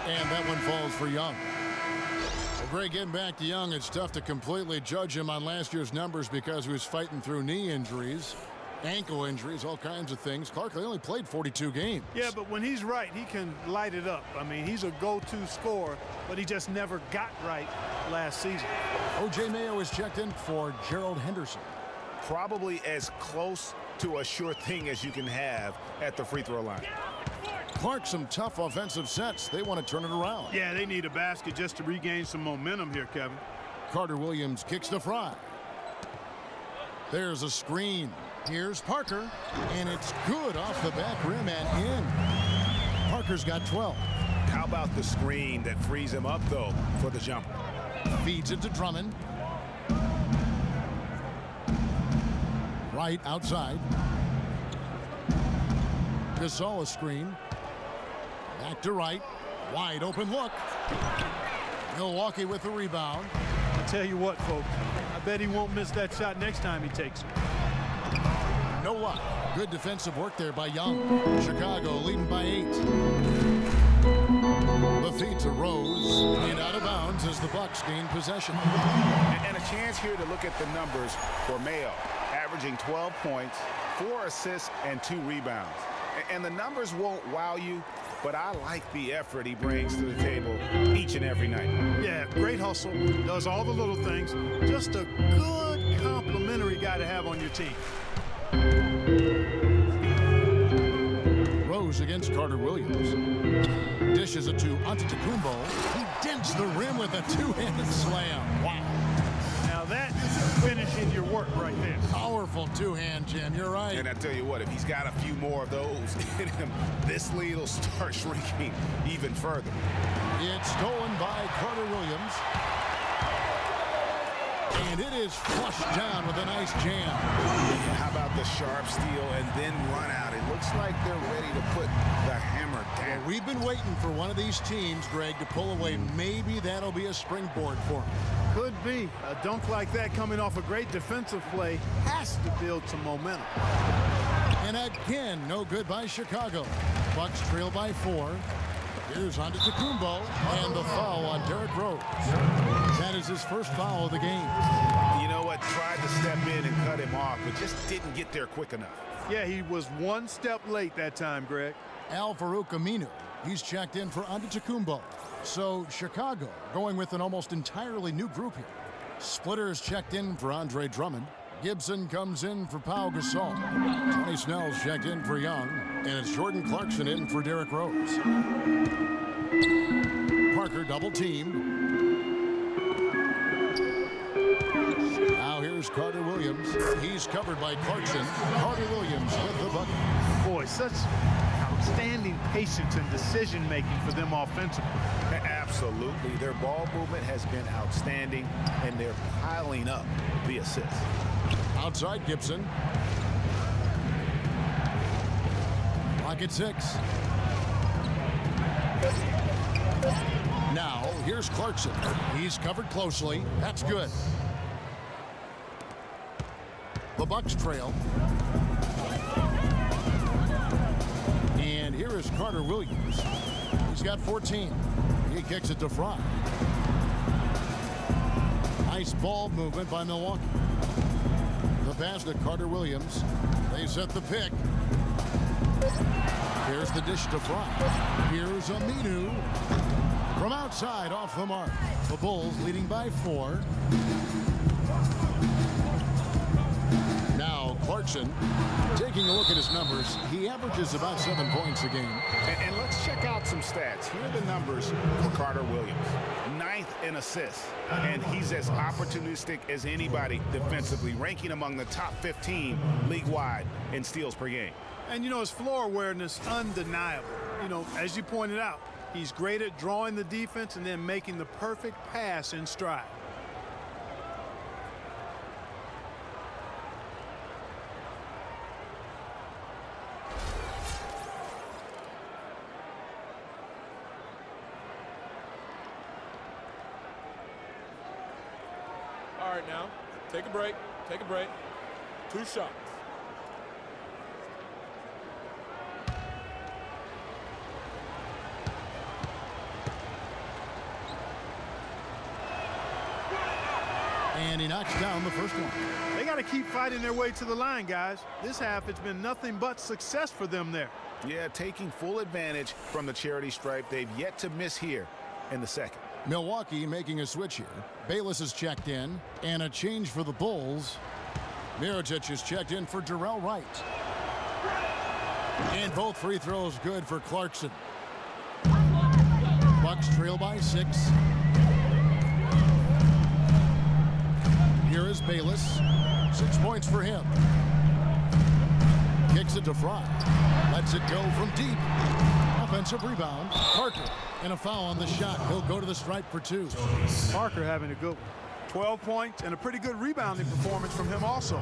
[SPEAKER 3] And that one falls for Young. Well, Greg, getting back to Young, it's tough to completely judge him on last year's numbers because he was fighting through knee injuries, ankle injuries, all kinds of things. Clark only played 42 games.
[SPEAKER 5] Yeah, but when he's right, he can light it up. I mean, he's a go-to scorer, but he just never got right last season.
[SPEAKER 3] O.J. Mayo is checked in for Gerald Henderson.
[SPEAKER 4] Probably as close to a sure thing as you can have at the free throw line.
[SPEAKER 3] Clark, some tough offensive sets. They want to turn it around.
[SPEAKER 5] Yeah, they need a basket just to regain some momentum here, Kevin.
[SPEAKER 3] Carter Williams kicks to Fry. There's a screen. Here's Parker, and it's good off the back rim and in. Parker's got 12.
[SPEAKER 4] How about the screen that frees him up, though, for the jumper?
[SPEAKER 3] Feeds it to Drummond. Right outside. Gasol a screen. Back to right. Wide open look. Milwaukee with the rebound.
[SPEAKER 5] I tell you what, folks, I bet he won't miss that shot next time he takes it.
[SPEAKER 3] No luck. Good defensive work there by Young. Chicago leading by 8. The feed to Rose, and out of bounds as the Bucks gain possession.
[SPEAKER 4] And a chance here to look at the numbers for Mayo, averaging 12 points, 4 assists, and 2 rebounds. And the numbers won't wow you, but I like the effort he brings to the table each and every night.
[SPEAKER 5] Yeah, great hustle, does all the little things. Just a good complimentary guy to have on your team.
[SPEAKER 3] Rose against Carter Williams. Dishes it to Antetokounmpo. He dents the rim with a two-handed slam. Wow.
[SPEAKER 5] Now that's finishing your work right there.
[SPEAKER 3] Powerful two-hand jam. You're right.
[SPEAKER 4] And I tell you what, if he's got a few more of those in him, this lead will start shrinking even further.
[SPEAKER 3] It's stolen by Carter Williams. And it is flushed down with a nice jam.
[SPEAKER 4] How about the sharp steal and then run out? It looks like they're ready to put the hammer down.
[SPEAKER 3] Well, we've been waiting for one of these teams, Greg, to pull away. Maybe that'll be a springboard for them.
[SPEAKER 5] Could be. A dunk like that coming off a great defensive play has to build some momentum.
[SPEAKER 3] And again, no good by Chicago. Bucks trail by 4. Here's Antetokounmpo, and the foul on Derrick Rose. That is his first foul of the game.
[SPEAKER 4] You know what? Tried to step in and cut him off, but just didn't get there quick enough.
[SPEAKER 5] Yeah, he was one step late that time, Greg.
[SPEAKER 3] Al-Farouq Aminu, he's checked in for Antetokounmpo. So Chicago going with an almost entirely new group here. Splitters checked in for Andre Drummond. Gibson comes in for Pau Gasol. Tony Snell's checked in for Young. And it's Jordan Clarkson in for Derrick Rose. Parker double teamed. Now here's Carter Williams. He's covered by Clarkson. Carter Williams with the bucket.
[SPEAKER 5] Boy, such outstanding patience and decision making for them offensively.
[SPEAKER 4] Absolutely. Their ball movement has been outstanding, and they're piling up the assists.
[SPEAKER 3] Outside Gibson. Clock at 6. Now, here's Clarkson. He's covered closely. That's good. The Bucks trail. And here is Carter Williams. He's got 14. He kicks it to Fry. Nice ball movement by Milwaukee. The pass to Carter Williams. They set the pick. Here's the dish to Fry. Here's Aminu. From outside, off the mark. The Bulls leading by 4. Now Clarkson, taking a look at his numbers, he averages about 7 points a game.
[SPEAKER 4] And let's check out some stats. Here are the numbers for Carter Williams. 9th in assists, and he's as opportunistic as anybody defensively, ranking among the top 15 league-wide in steals per game.
[SPEAKER 5] And, you know, his floor awareness, undeniable. You know, as you pointed out, he's great at drawing the defense and then making the perfect pass in stride.
[SPEAKER 9] All right, now, take a break. 2 shots.
[SPEAKER 3] And he knocks down the first one.
[SPEAKER 5] They got to keep fighting their way to the line, guys. This half, it's been nothing but success for them there.
[SPEAKER 4] Yeah, taking full advantage from the charity stripe. They've yet to miss here in the second.
[SPEAKER 3] Milwaukee making a switch here. Bayless is checked in, and a change for the Bulls. Mirotic is checked in for Darrell Wright. And both free throws good for Clarkson. Bucks trail by 6. Here is Bayless. 6 points for him. Kicks it to Fry. Lets it go from deep. Offensive rebound. Parker. And a foul on the shot. He'll go to the stripe for 2.
[SPEAKER 5] Parker having a good one. 12 points and a pretty good rebounding performance from him also.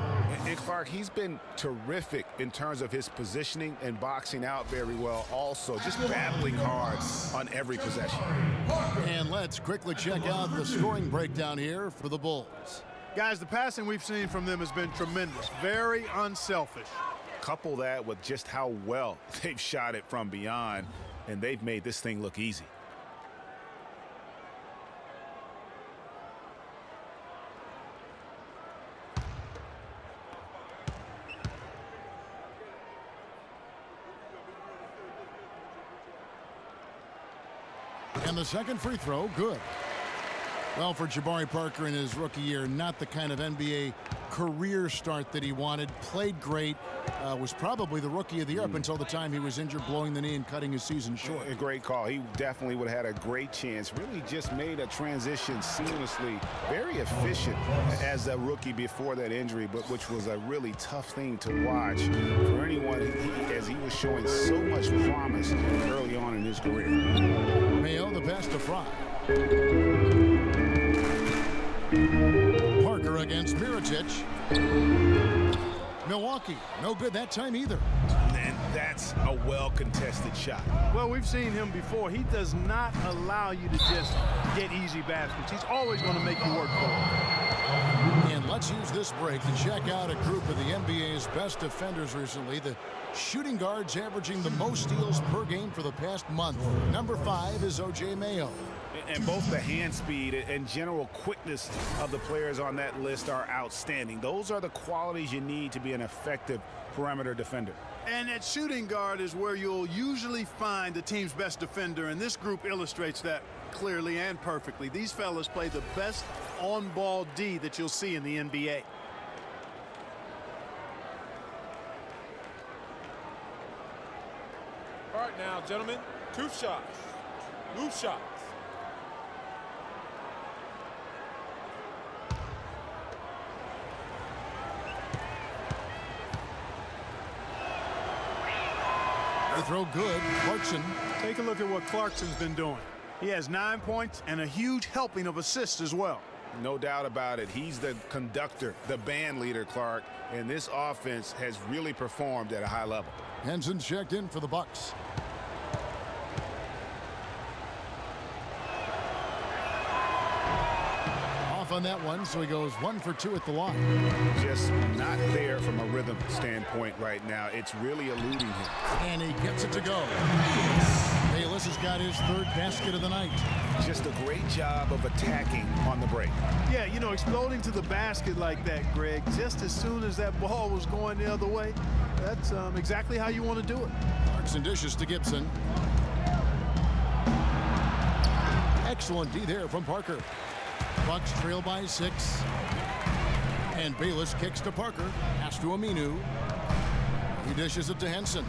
[SPEAKER 4] And Clark, he's been terrific in terms of his positioning and boxing out very well also. Just battling hard on every possession.
[SPEAKER 3] And let's quickly check out the scoring breakdown here for the Bulls.
[SPEAKER 5] Guys, the passing we've seen from them has been tremendous. Very unselfish.
[SPEAKER 4] Couple that with just how well they've shot it from beyond, and they've made this thing look easy.
[SPEAKER 3] And the second free throw, good. Well, for Jabari Parker in his rookie year, not the kind of NBA career start that he wanted. Played great. Was probably the rookie of the year up until the time he was injured, blowing the knee and cutting his season short.
[SPEAKER 4] A great call. He definitely would have had a great chance. Really just made a transition seamlessly. Very efficient as a rookie before that injury, but which was a really tough thing to watch for anyone as he was showing so much promise early on in his career.
[SPEAKER 3] Mayo, the pass to Fry. Parker against Mirotic. Milwaukee, no good that time either.
[SPEAKER 4] And that's a well-contested shot.
[SPEAKER 5] Well, we've seen him before. He does not allow you to just get easy baskets. He's always going to make you work for it.
[SPEAKER 3] And let's use this break to check out a group of the NBA's best defenders recently. The shooting guards averaging the most steals per game for the past month. Number 5 is O.J. Mayo.
[SPEAKER 4] And both the hand speed and general quickness of the players on that list are outstanding. Those are the qualities you need to be an effective perimeter defender.
[SPEAKER 5] And at shooting guard is where you'll usually find the team's best defender, and this group illustrates that clearly and perfectly. These fellas play the best on-ball D that you'll see in the NBA.
[SPEAKER 9] All right now, gentlemen, 2 shots. Move shots.
[SPEAKER 3] They throw good. Clarkson.
[SPEAKER 5] Take a look at what Clarkson's been doing. He has 9 points and a huge helping of assists as well.
[SPEAKER 4] No doubt about it. He's the conductor, the band leader, Clark, and this offense has really performed at a high level.
[SPEAKER 3] Henson checked in for the Bucks. Off on that one, so he goes 1 for 2 at the line.
[SPEAKER 4] Just not there from a rhythm standpoint right now. It's really eluding him.
[SPEAKER 3] And he gets it to go. Bayless has got his 3rd basket of the night.
[SPEAKER 4] Just a great job of attacking on the break.
[SPEAKER 5] Yeah, you know, exploding to the basket like that, Greg, just as soon as that ball was going the other way, that's exactly how you want to do it.
[SPEAKER 3] Clarkson dishes to Gibson. Excellent D there from Parker. Bucks trail by 6. And Bayless kicks to Parker. Pass to Aminu. He dishes it to Henson.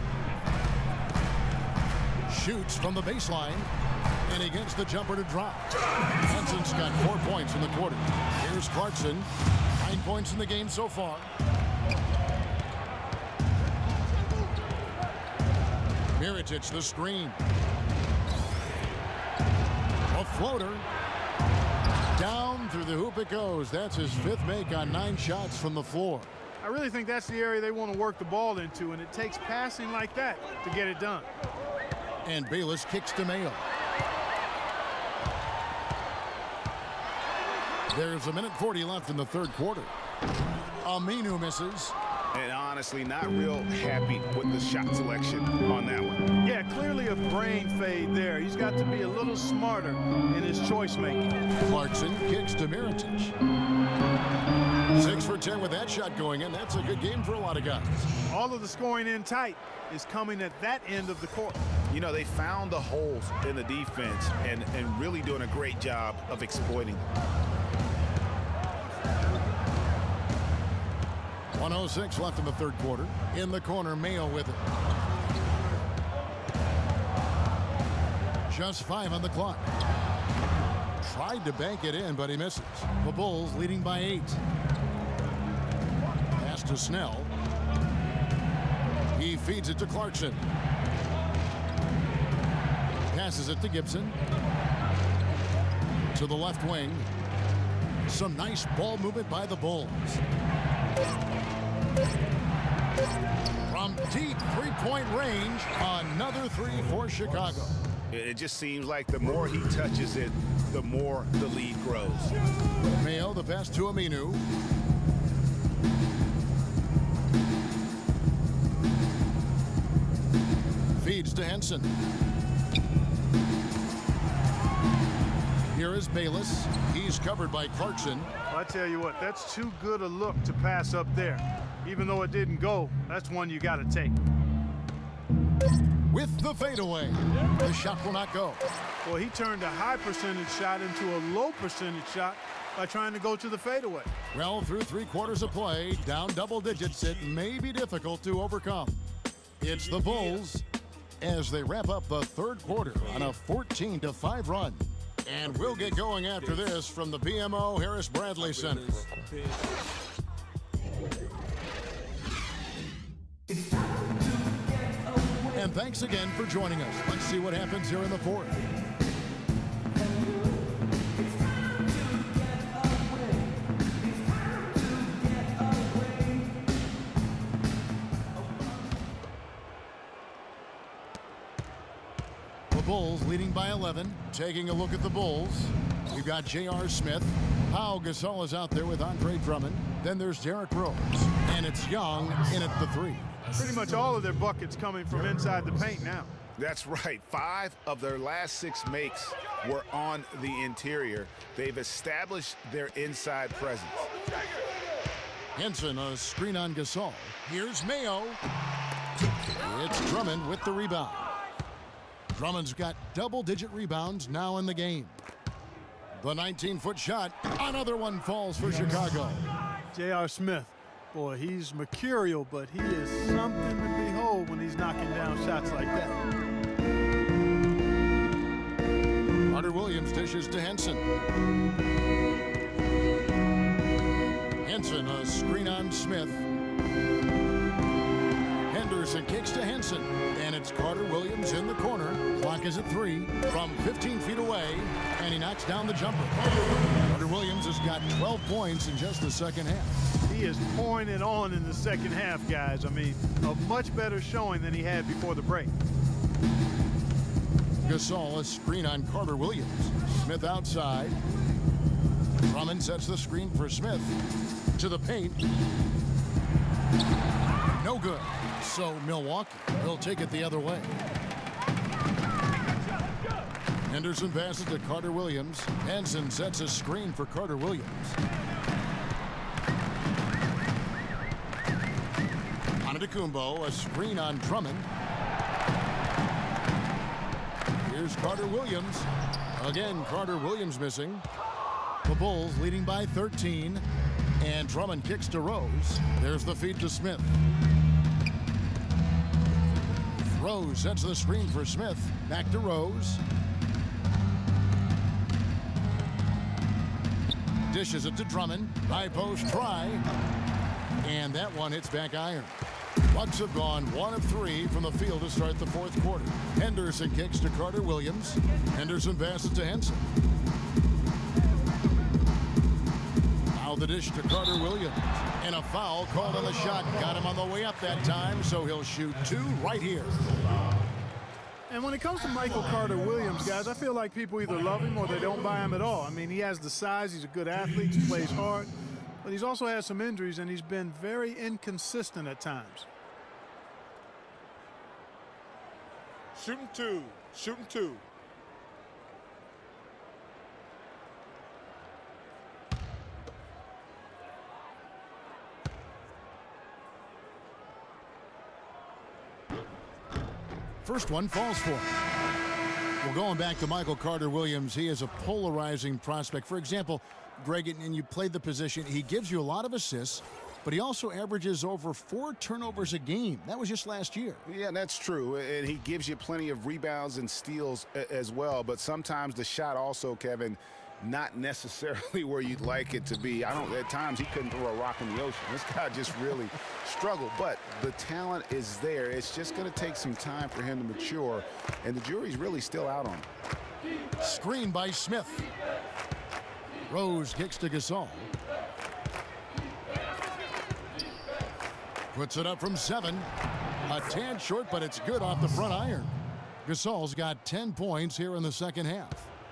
[SPEAKER 3] Shoots from the baseline. And he gets the jumper to drop. Henson's got 4 points in the quarter. Here's Clarkson. 9 points in the game so far. Mirotic the screen. A floater. Down through the hoop it goes. That's his 5th make on 9 shots from the floor.
[SPEAKER 5] I really think that's the area they want to work the ball into, and it takes passing like that to get it done.
[SPEAKER 3] And Bayless kicks to Mayo. There's 1:40 left in the 3rd quarter. Aminu misses.
[SPEAKER 4] And honestly, not real happy with the shot selection on that one.
[SPEAKER 5] Yeah, clearly a brain fade there. He's got to be a little smarter in his choice making.
[SPEAKER 3] Clarkson kicks to Miritich. 6 for 10 with that shot going in. That's a good game for a lot of guys.
[SPEAKER 5] All of the scoring in tight is coming at that end of the court.
[SPEAKER 4] You know, they found the holes in the defense and really doing a great job of exploiting them.
[SPEAKER 3] 1:06 left in the third quarter. In the corner, Mayo with it. Just 5 on the clock. Tried to bank it in, but he misses. The Bulls leading by 8. Pass to Snell. He feeds it to Clarkson. Passes it to Gibson. To the left wing. Some nice ball movement by the Bulls. From deep three-point range, another 3 for Chicago.
[SPEAKER 4] It just seems like the more he touches it, the more the lead grows.
[SPEAKER 3] Mayo, the pass to Aminu. Feeds to Henson. Here is Bayless. He's covered by Clarkson.
[SPEAKER 5] Well, I tell you what, that's too good a look to pass up there. Even though it didn't go, that's one you got to take.
[SPEAKER 3] With the fadeaway, the shot will not go.
[SPEAKER 5] Well, he turned a high percentage shot into a low percentage shot by trying to go to the fadeaway.
[SPEAKER 3] Well, through 3 quarters of play, down double digits, it may be difficult to overcome. It's the Bulls as they wrap up the third quarter on a 14-5 run. And we'll get going after this from the BMO Harris Bradley Center. And thanks again for joining us. Let's see what happens here in the fourth. The Bulls leading by 11. Taking a look at the Bulls, we've got J.R. Smith. Pau Gasol is out there with Andre Drummond. Then there's Derrick Rose. And it's Young in at the 3.
[SPEAKER 5] Pretty much all of their buckets coming from inside the paint now.
[SPEAKER 4] That's right. 5 of their last 6 makes were on the interior. They've established their inside presence.
[SPEAKER 3] Henson, a screen on Gasol. Here's Mayo. It's Drummond with the rebound. Drummond's got double-digit rebounds now in the game. The 19-foot shot. Another one falls for Chicago.
[SPEAKER 5] J.R. Smith. Boy, he's mercurial, but he is something to behold when he's knocking down shots like that.
[SPEAKER 3] Carter Williams dishes to Henson. Henson, a screen on Smith. Henderson kicks to Henson, and it's Carter Williams in the corner. Clock is at 3 from 15 feet away, and he knocks down the jumper. Carter Williams has got 12 points in just the second half.
[SPEAKER 5] He is pouring it on in the second half, guys. I mean, a much better showing than he had before the break.
[SPEAKER 3] Gasol, a screen on Carter Williams. Smith outside. Drummond sets the screen for Smith. To the paint. No good. So Milwaukee will take it the other way. Henderson passes to Carter Williams. Henson sets a screen for Carter Williams. Antetokounmpo, a screen on Drummond. Here's Carter Williams. Again, Carter Williams missing. The Bulls leading by 13. And Drummond kicks to Rose. There's the feed to Smith. Rose sets the screen for Smith. Back to Rose. Dishes it to Drummond. High post try. And that one hits back iron. Bucks have gone 1 of 3 from the field to start the fourth quarter. Henderson kicks to Carter Williams. Henderson passes to Henson. Now the dish to Carter Williams. And a foul called on the shot. Got him on the way up that time, so he'll shoot 2 right here.
[SPEAKER 5] And when it comes to Michael Carter Williams, guys, I feel like people either love him or they don't buy him at all. I mean, he has the size. He's a good athlete. He plays hard. But he's also had some injuries, and he's been very inconsistent at times.
[SPEAKER 9] Shooting two. Shooting two.
[SPEAKER 3] First one falls for him. Well, going back to Michael Carter-Williams, he is a polarizing prospect. For example, Greg, and you played the position, he gives you a lot of assists, but he also averages over 4 turnovers a game. That was just last year.
[SPEAKER 4] Yeah, that's true. And he gives you plenty of rebounds and steals as well. But sometimes the shot also, Kevin, not necessarily where you'd like it to be. At times he couldn't throw a rock in the ocean. This guy just really struggled. But the talent is there. It's just going to take some time for him to mature. And the jury's really still out on him.
[SPEAKER 3] Screen by Smith. Rose kicks to Gasol. Puts it up from 7. A tad short, but it's good off the front iron. Gasol's got 10 points here in the second half.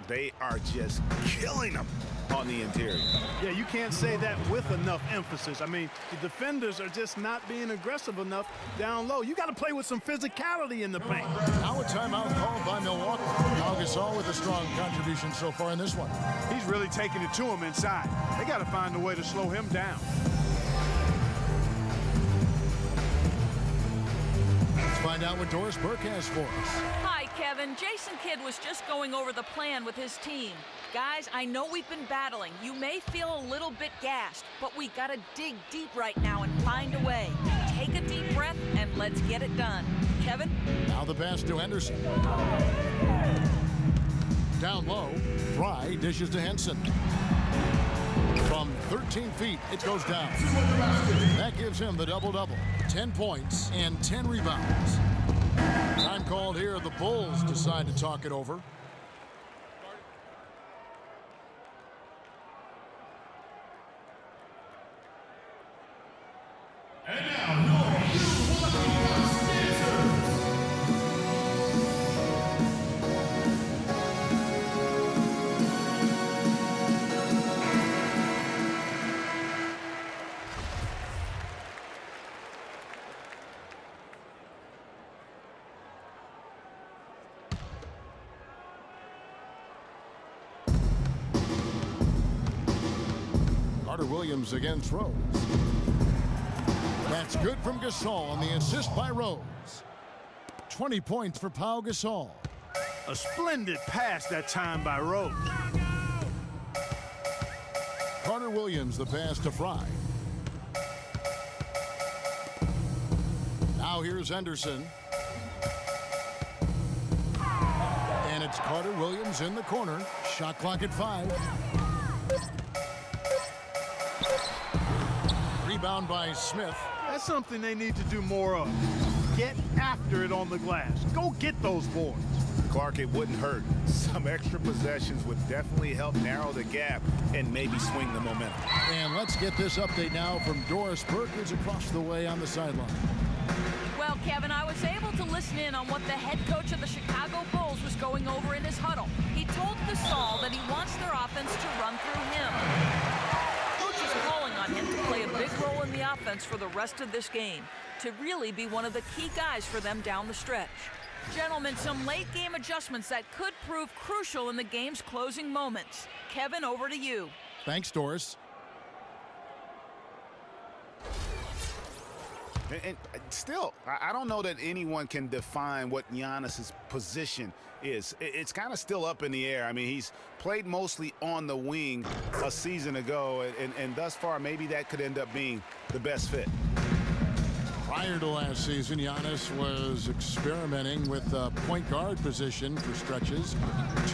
[SPEAKER 4] They are just killing them on the interior.
[SPEAKER 5] Yeah, you can't say that with enough emphasis. I mean, the defenders are just not being aggressive enough down low. You got to play with some physicality in the paint.
[SPEAKER 3] Now a timeout called by Milwaukee. Now Gasol with a strong contribution so far in this one.
[SPEAKER 5] He's really taking it to him inside. They got to find a way to slow him down.
[SPEAKER 3] Let's find out what Doris Burke has for us.
[SPEAKER 6] Hi, Kevin. Jason Kidd was just going over the plan with his team. Guys, I know we've been battling. You may feel a little bit gassed, but we got to dig deep right now and find a way. Take a deep breath and let's get it done. Kevin?
[SPEAKER 3] Now the pass to Henderson. Down low, Fry dishes to Henson. From 13 feet, it goes down. That gives him the double-double. 10 points and 10 rebounds. Time called here. The Bulls decide to talk it over.
[SPEAKER 11] And now,
[SPEAKER 3] Williams against Rose. That's good from Gasol, and the assist by Rose. 20 points for Pau Gasol.
[SPEAKER 5] A splendid pass that time by Rose.
[SPEAKER 3] Carter-Williams, the pass to Fry. Now here's Henderson. And it's Carter-Williams in the corner. Shot clock at 5. Rebound by Smith.
[SPEAKER 5] That's something they need to do more of. Get after it on the glass. Go get those boards.
[SPEAKER 4] Clark, it wouldn't hurt. Some extra possessions would definitely help narrow the gap and maybe swing the momentum.
[SPEAKER 3] And let's get this update now from Doris Burke, who's across the way on the sideline.
[SPEAKER 6] Well, Kevin, I was able to listen in on what the head coach of the Chicago Bulls was going over in his huddle. He told Gasol that he wants their offense to run through him. Coach is calling on him to play a big role in the offense for the rest of this game, to really be one of the key guys for them down the stretch. Gentlemen, some late-game adjustments that could prove crucial in the game's closing moments. Kevin, over to you.
[SPEAKER 3] Thanks, Doris.
[SPEAKER 4] And still, I don't know that anyone can define what Giannis's position is. It's kind of still up in the air. I mean, he's played mostly on the wing a season ago, and thus far, maybe that could end up being the best fit.
[SPEAKER 3] Prior to last season, Giannis was experimenting with the point guard position for stretches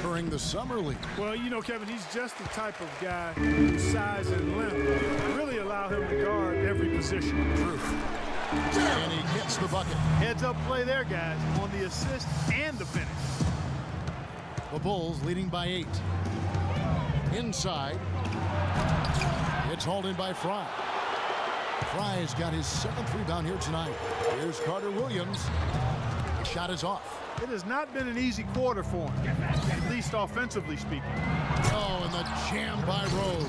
[SPEAKER 3] during the summer league.
[SPEAKER 5] Well, you know, Kevin, he's just the type of guy whose size and length really allow him to guard every position.
[SPEAKER 3] True. And he gets the bucket.
[SPEAKER 5] Heads up play there, guys, on the assist and the finish.
[SPEAKER 3] The Bulls leading by 8. Inside. It's hauled in by Fry. Fry's got his 7th rebound here tonight. Here's Carter-Williams. The shot is off.
[SPEAKER 5] It has not been an easy quarter for him, at least offensively speaking.
[SPEAKER 3] Oh, and the jam by Rose.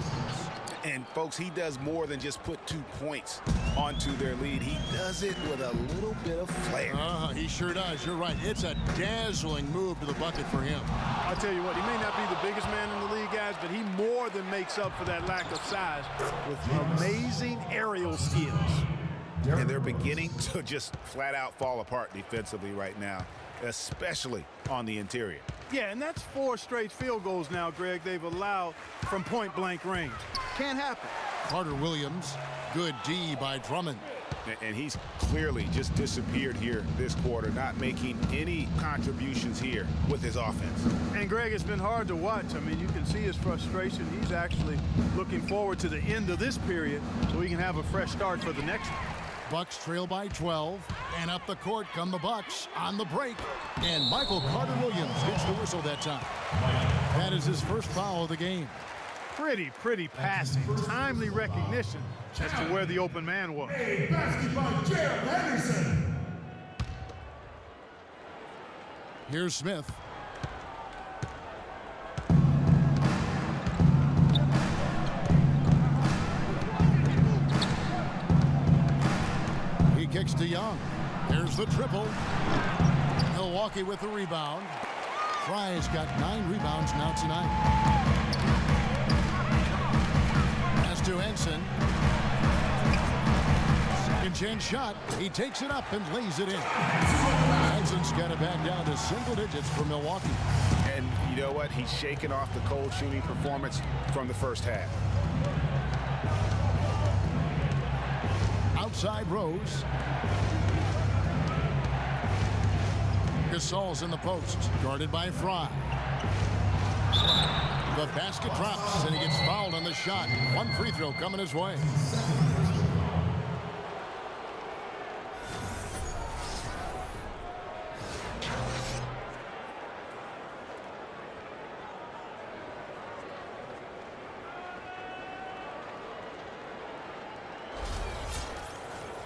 [SPEAKER 4] And, folks, he does more than just put 2 points onto their lead. He does it with a little bit of flair.
[SPEAKER 3] He sure does. You're right. It's a dazzling move to the bucket for him.
[SPEAKER 5] I'll tell you what, he may not be the biggest man in the league, guys, but he more than makes up for that lack of size with amazing aerial skills.
[SPEAKER 4] And they're beginning to just flat out fall apart defensively right now, especially on the interior.
[SPEAKER 5] Yeah, and that's 4 straight field goals now, Greg, they've allowed from point-blank range. Can't happen.
[SPEAKER 3] Carter Williams, good D by Drummond.
[SPEAKER 4] And he's clearly just disappeared here this quarter, not making any contributions here with his offense.
[SPEAKER 5] And, Greg, it's been hard to watch. I mean, you can see his frustration. He's actually looking forward to the end of this period so he can have a fresh start for the next one.
[SPEAKER 3] Bucks trail by 12, and up the court come the Bucks on the break. And Michael Carter Williams hits the whistle that time. That is his first foul of the game.
[SPEAKER 5] Pretty passing. Timely recognition as to where the open man was.
[SPEAKER 3] Here's Smith. He kicks to Young. Here's the triple. Milwaukee with the rebound. Fry's got 9 rebounds now tonight. Pass to Henson. Second chance shot. He takes it up and lays it in. Henson's got it back down to single digits for Milwaukee.
[SPEAKER 4] And you know what? He's shaking off the cold shooting performance from the first half.
[SPEAKER 3] Outside Rose. Gasol's in the post, guarded by Fry. The basket drops, and he gets fouled on the shot. 1 free throw coming his way.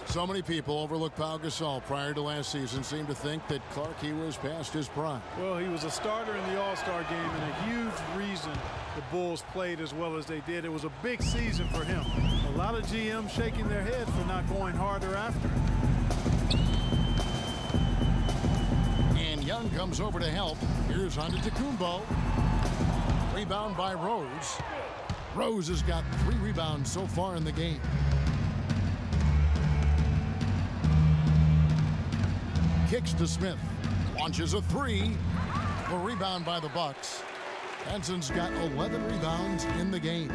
[SPEAKER 3] So many people overlook Pau Gasol prior to last season, seemed to think that Clarke was past his prime.
[SPEAKER 5] Well, he was a starter in the All-Star game and a huge reason the Bulls played as well as they did. It was a big season for him. A lot of GMs shaking their head for not going harder after.
[SPEAKER 3] And Young comes over to help. Here's Antetokounmpo. Rebound by Rose. Rose has got 3 rebounds so far in the game. Kicks to Smith. Launches a 3. A rebound by the Bucks. Henson's got 11 rebounds in the game.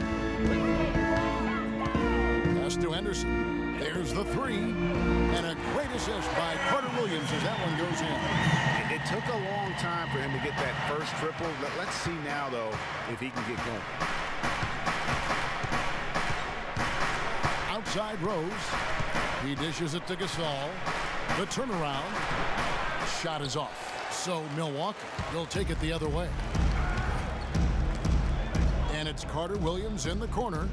[SPEAKER 3] Pass to Henderson. There's the 3. And a great assist by Carter Williams as that one goes in.
[SPEAKER 4] It took a long time for him to get that first triple. Let's see now, though, if he can get going.
[SPEAKER 3] Outside Rose. He dishes it to Gasol. The turnaround. Shot is off. So Milwaukee will take it the other way. And it's Carter Williams in the corner.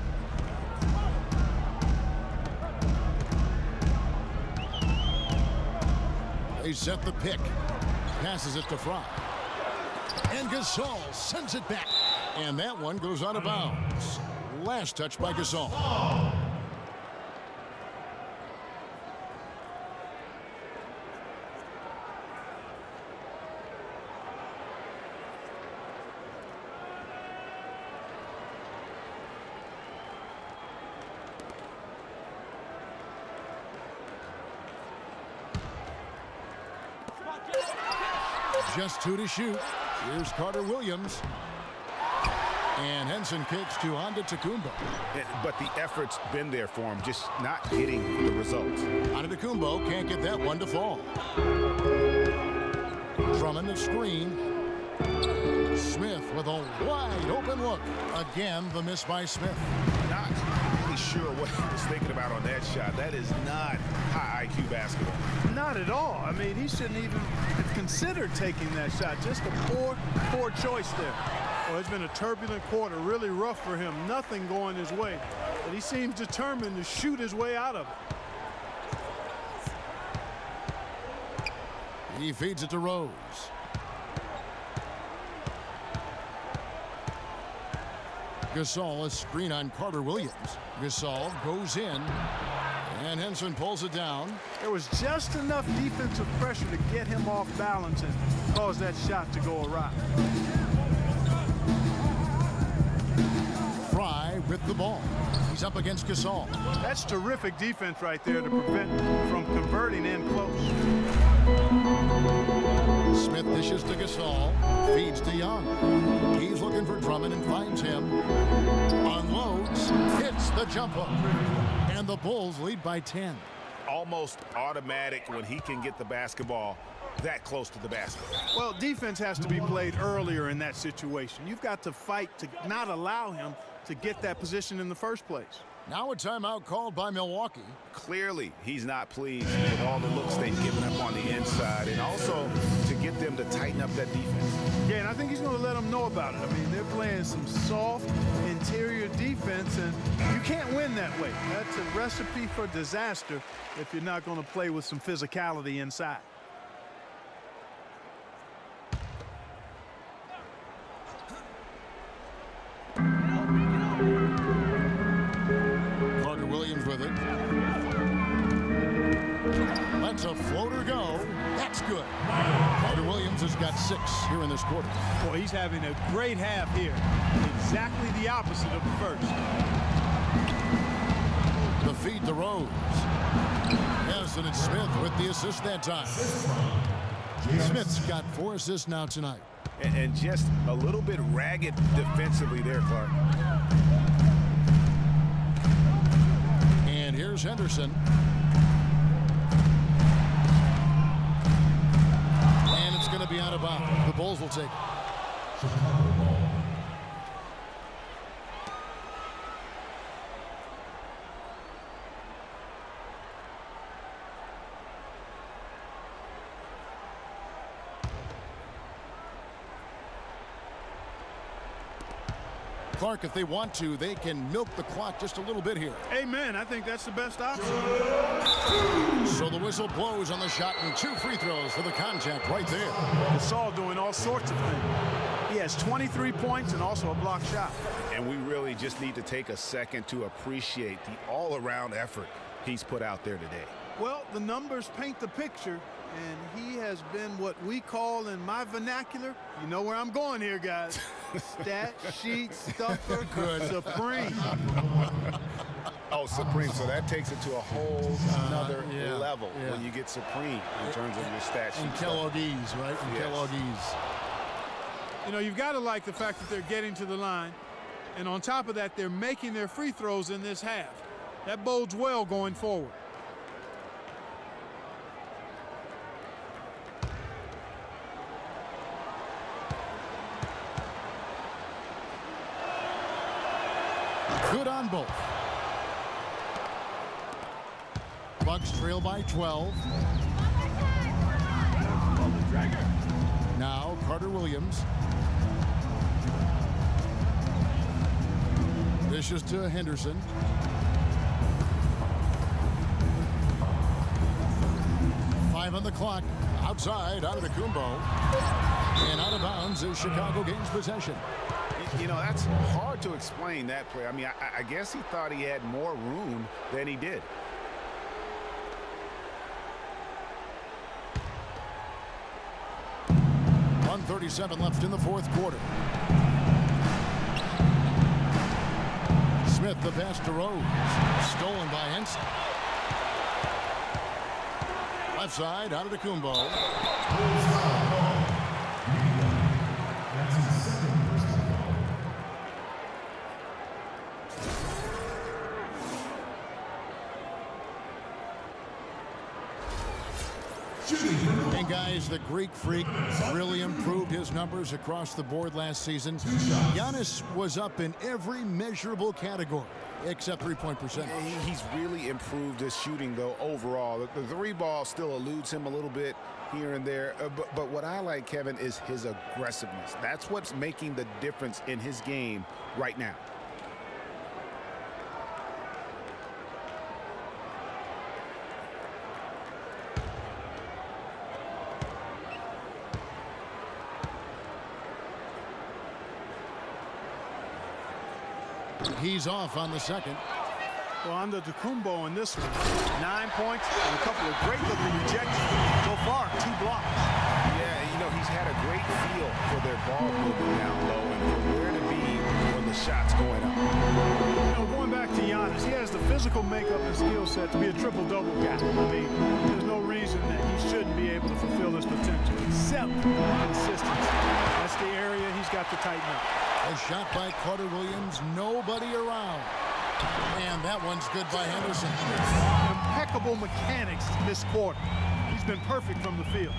[SPEAKER 3] They set the pick. Passes it to Fry. And Gasol sends it back. And that one goes out of bounds. Last touch by Gasol. Just 2 to shoot. Here's Carter Williams. And Henson kicks to Antetokounmpo.
[SPEAKER 4] But the effort's been there for him, just not getting the results.
[SPEAKER 3] Antetokounmpo can't get that one to fall. Drummond the screen. Smith with a wide open look. Again, the miss by Smith.
[SPEAKER 4] Not really sure what he was thinking about on that shot. That is not high IQ basketball.
[SPEAKER 5] Not at all. I mean, he shouldn't even have considered taking that shot. Just a poor choice there. Well, it's been a turbulent quarter, really rough for him. Nothing going his way. But he seems determined to shoot his way out of it.
[SPEAKER 3] He feeds it to Rose. Gasol, a screen on Carter Williams. Gasol goes in, and Henson pulls it down.
[SPEAKER 5] There was just enough defensive pressure to get him off balance and cause that shot to go awry.
[SPEAKER 3] Fry with the ball. He's up against Gasol.
[SPEAKER 5] That's terrific defense right there to prevent from converting in close.
[SPEAKER 3] Smith dishes to Gasol, feeds to Young. He's looking for Drummond and finds him. Unloads, hits the jump hook. And the Bulls lead by 10.
[SPEAKER 4] Almost automatic when he can get the basketball that close to the basket.
[SPEAKER 5] Well, defense has to be played earlier in that situation. You've got to fight to not allow him to get that position in the first place.
[SPEAKER 3] Now a timeout called by Milwaukee.
[SPEAKER 4] Clearly, he's not pleased with all the looks they've given up on the inside, and also to get them to tighten up that defense.
[SPEAKER 5] Yeah, and I think he's going to let them know about it. I mean, they're playing some soft interior defense, and you can't win that way. That's a recipe for disaster if you're not going to play with some physicality inside.
[SPEAKER 3] Carter Williams with it. Lets a floater go. That's good. Carter Williams has got 6 here in this quarter.
[SPEAKER 5] Boy, he's having a great half here. Exactly the opposite of the first.
[SPEAKER 3] The feed to Rose. Yes, and it's Smith with the assist that time. Smith's got 4 assists now tonight.
[SPEAKER 4] And just a little bit ragged defensively there, Clark.
[SPEAKER 3] And here's Henderson. And it's going to be out of bounds. The Bulls will take it. Clark, if they want to, they can milk the clock just a little bit here.
[SPEAKER 5] Amen. I think that's the best option.
[SPEAKER 3] So the whistle blows on the shot and 2 free throws for the contact right there.
[SPEAKER 5] Gasol doing all sorts of things. He has 23 points and also a blocked shot.
[SPEAKER 4] And we really just need to take a second to appreciate the all-around effort he's put out there today.
[SPEAKER 5] Well, the numbers paint the picture, and he has been what we call in my vernacular, you know where I'm going here, guys, stat sheet stuffer supreme.
[SPEAKER 4] Oh, supreme. So that takes it to a whole another level when you get supreme in terms of your stat sheet.
[SPEAKER 3] And Kellogg's, right? And Kellogg's.
[SPEAKER 5] You know, you've got to like the fact that they're getting to the line, and on top of that, they're making their free throws in this half. That bodes well going forward.
[SPEAKER 3] Good on both. Bucks trail by 12. Now Carter Williams. Dishes to Henderson. Five on the clock. Outside, out of the Kumbo. And out of bounds is Chicago gains possession.
[SPEAKER 4] You know, that's hard to explain that play. I mean, I guess he thought he had more room than he did.
[SPEAKER 3] .137 left in the fourth quarter. Smith, the pass to Rose. Stolen by Henson. Left side, out of the Kumbo. And guys, the Greek Freak really improved his numbers across the board last season. Giannis was up in every measurable category except three-point percentage.
[SPEAKER 4] He's really improved his shooting, though, overall. The three ball still eludes him a little bit here and there. But what I like, Kevin, is his aggressiveness. That's what's making the difference in his game right now.
[SPEAKER 3] He's off on the second.
[SPEAKER 5] Well, under Tecumbo in this one, 9 points and a couple of great-looking rejections. So far, 2 blocks.
[SPEAKER 4] Yeah, you know, he's had a great feel for their ball movement down low and for where to be when the shot's going up.
[SPEAKER 5] You know, going back to Giannis, he has the physical makeup and skill set to be a triple-double guy. I mean, there's no reason that he shouldn't be able to fulfill his potential, except consistency. That's the area he's got to tighten up.
[SPEAKER 3] A shot by Carter Williams, nobody around. And that one's good by Henderson.
[SPEAKER 5] Impeccable mechanics this quarter. He's been perfect from the field.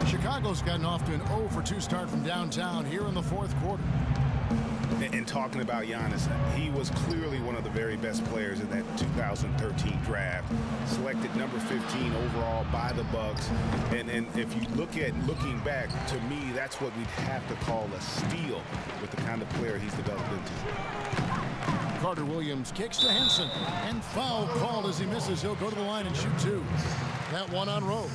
[SPEAKER 3] Chicago's gotten off to an 0-for-2 start from downtown here in the fourth quarter.
[SPEAKER 4] And talking about Giannis, he was clearly one of the very best players in that 2013 draft. Selected number 15 overall by the Bucks. And if you looking back, to me, that's what we'd have to call a steal with the kind of player he's developed into.
[SPEAKER 3] Carter Williams kicks to Henson, and foul called as he misses. He'll go to the line and shoot 2. That one on Rose.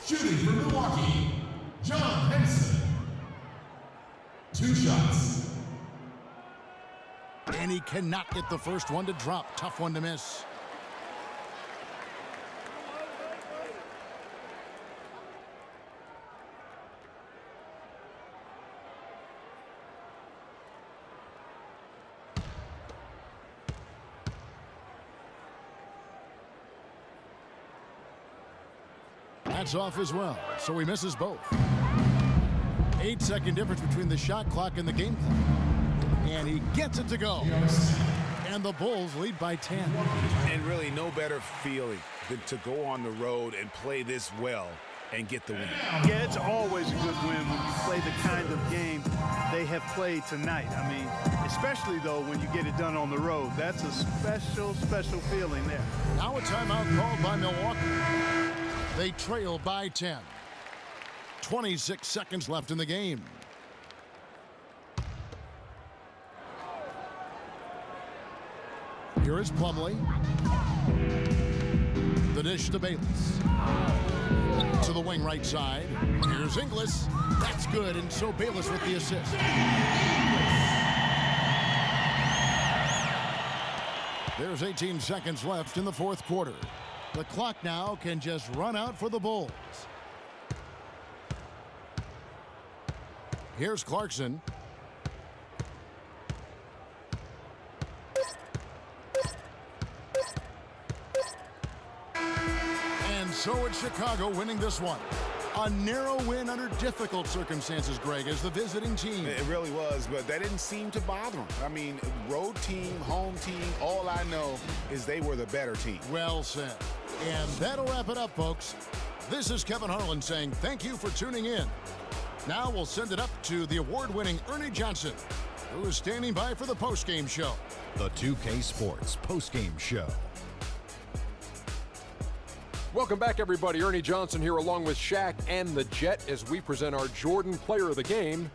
[SPEAKER 11] Shooting for Milwaukee, John Henson. 2 shots.
[SPEAKER 3] And he cannot get the first one to drop. Tough one to miss. That's off as well, so he misses both. 8-second difference between the shot clock and the game clock. And he gets it to go. And the Bulls lead by 10.
[SPEAKER 4] And really no better feeling than to go on the road and play this well and get the win.
[SPEAKER 5] Yeah, it's always a good win when you play the kind of game they have played tonight. I mean, especially, though, when you get it done on the road. That's a special, special feeling there.
[SPEAKER 3] Now a timeout called by Milwaukee. They trail by 10. 26 seconds left in the game. Here is Plumlee. The dish to Bayless. To the wing right side. Here's Inglis. That's good, and so Bayless with the assist. There's 18 seconds left in the fourth quarter. The clock now can just run out for the Bulls. Here's Clarkson. And so it's Chicago winning this one. A narrow win under difficult circumstances, Greg, as the visiting team.
[SPEAKER 4] It really was, but that didn't seem to bother them. I mean, road team, home team, all I know is they were the better team.
[SPEAKER 3] Well said. And that'll wrap it up, folks. This is Kevin Harlan saying thank you for tuning in. Now we'll send it up to the award-winning Ernie Johnson, who is standing by for the postgame show.
[SPEAKER 1] The 2K Sports postgame show.
[SPEAKER 2] Welcome back, everybody. Ernie Johnson here along with Shaq and the Jet as we present our Jordan Player of the Game,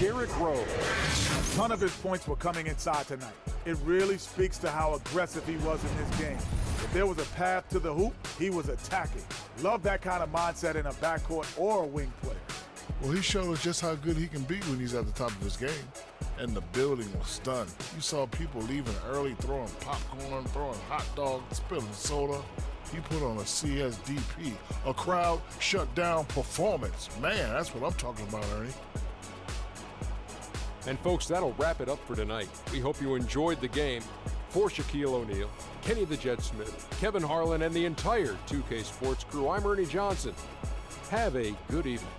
[SPEAKER 2] Derrick Rose.
[SPEAKER 9] A ton of his points were coming inside tonight. It really speaks to how aggressive he was in this game. If there was a path to the hoop, he was attacking. Love that kind of mindset in a backcourt or a wing player.
[SPEAKER 10] Well, he showed us just how good he can be when he's at the top of his game. And the building was stunned. You saw people leaving early, throwing popcorn, throwing hot dogs, spilling soda. He put on a CSDP, a crowd shut down performance. Man, that's what I'm talking about, Ernie.
[SPEAKER 2] And folks, that'll wrap it up for tonight. We hope you enjoyed the game. For Shaquille O'Neal, Kenny the Jet Smith, Kevin Harlan, and the entire 2K Sports crew, I'm Ernie Johnson. Have a good evening.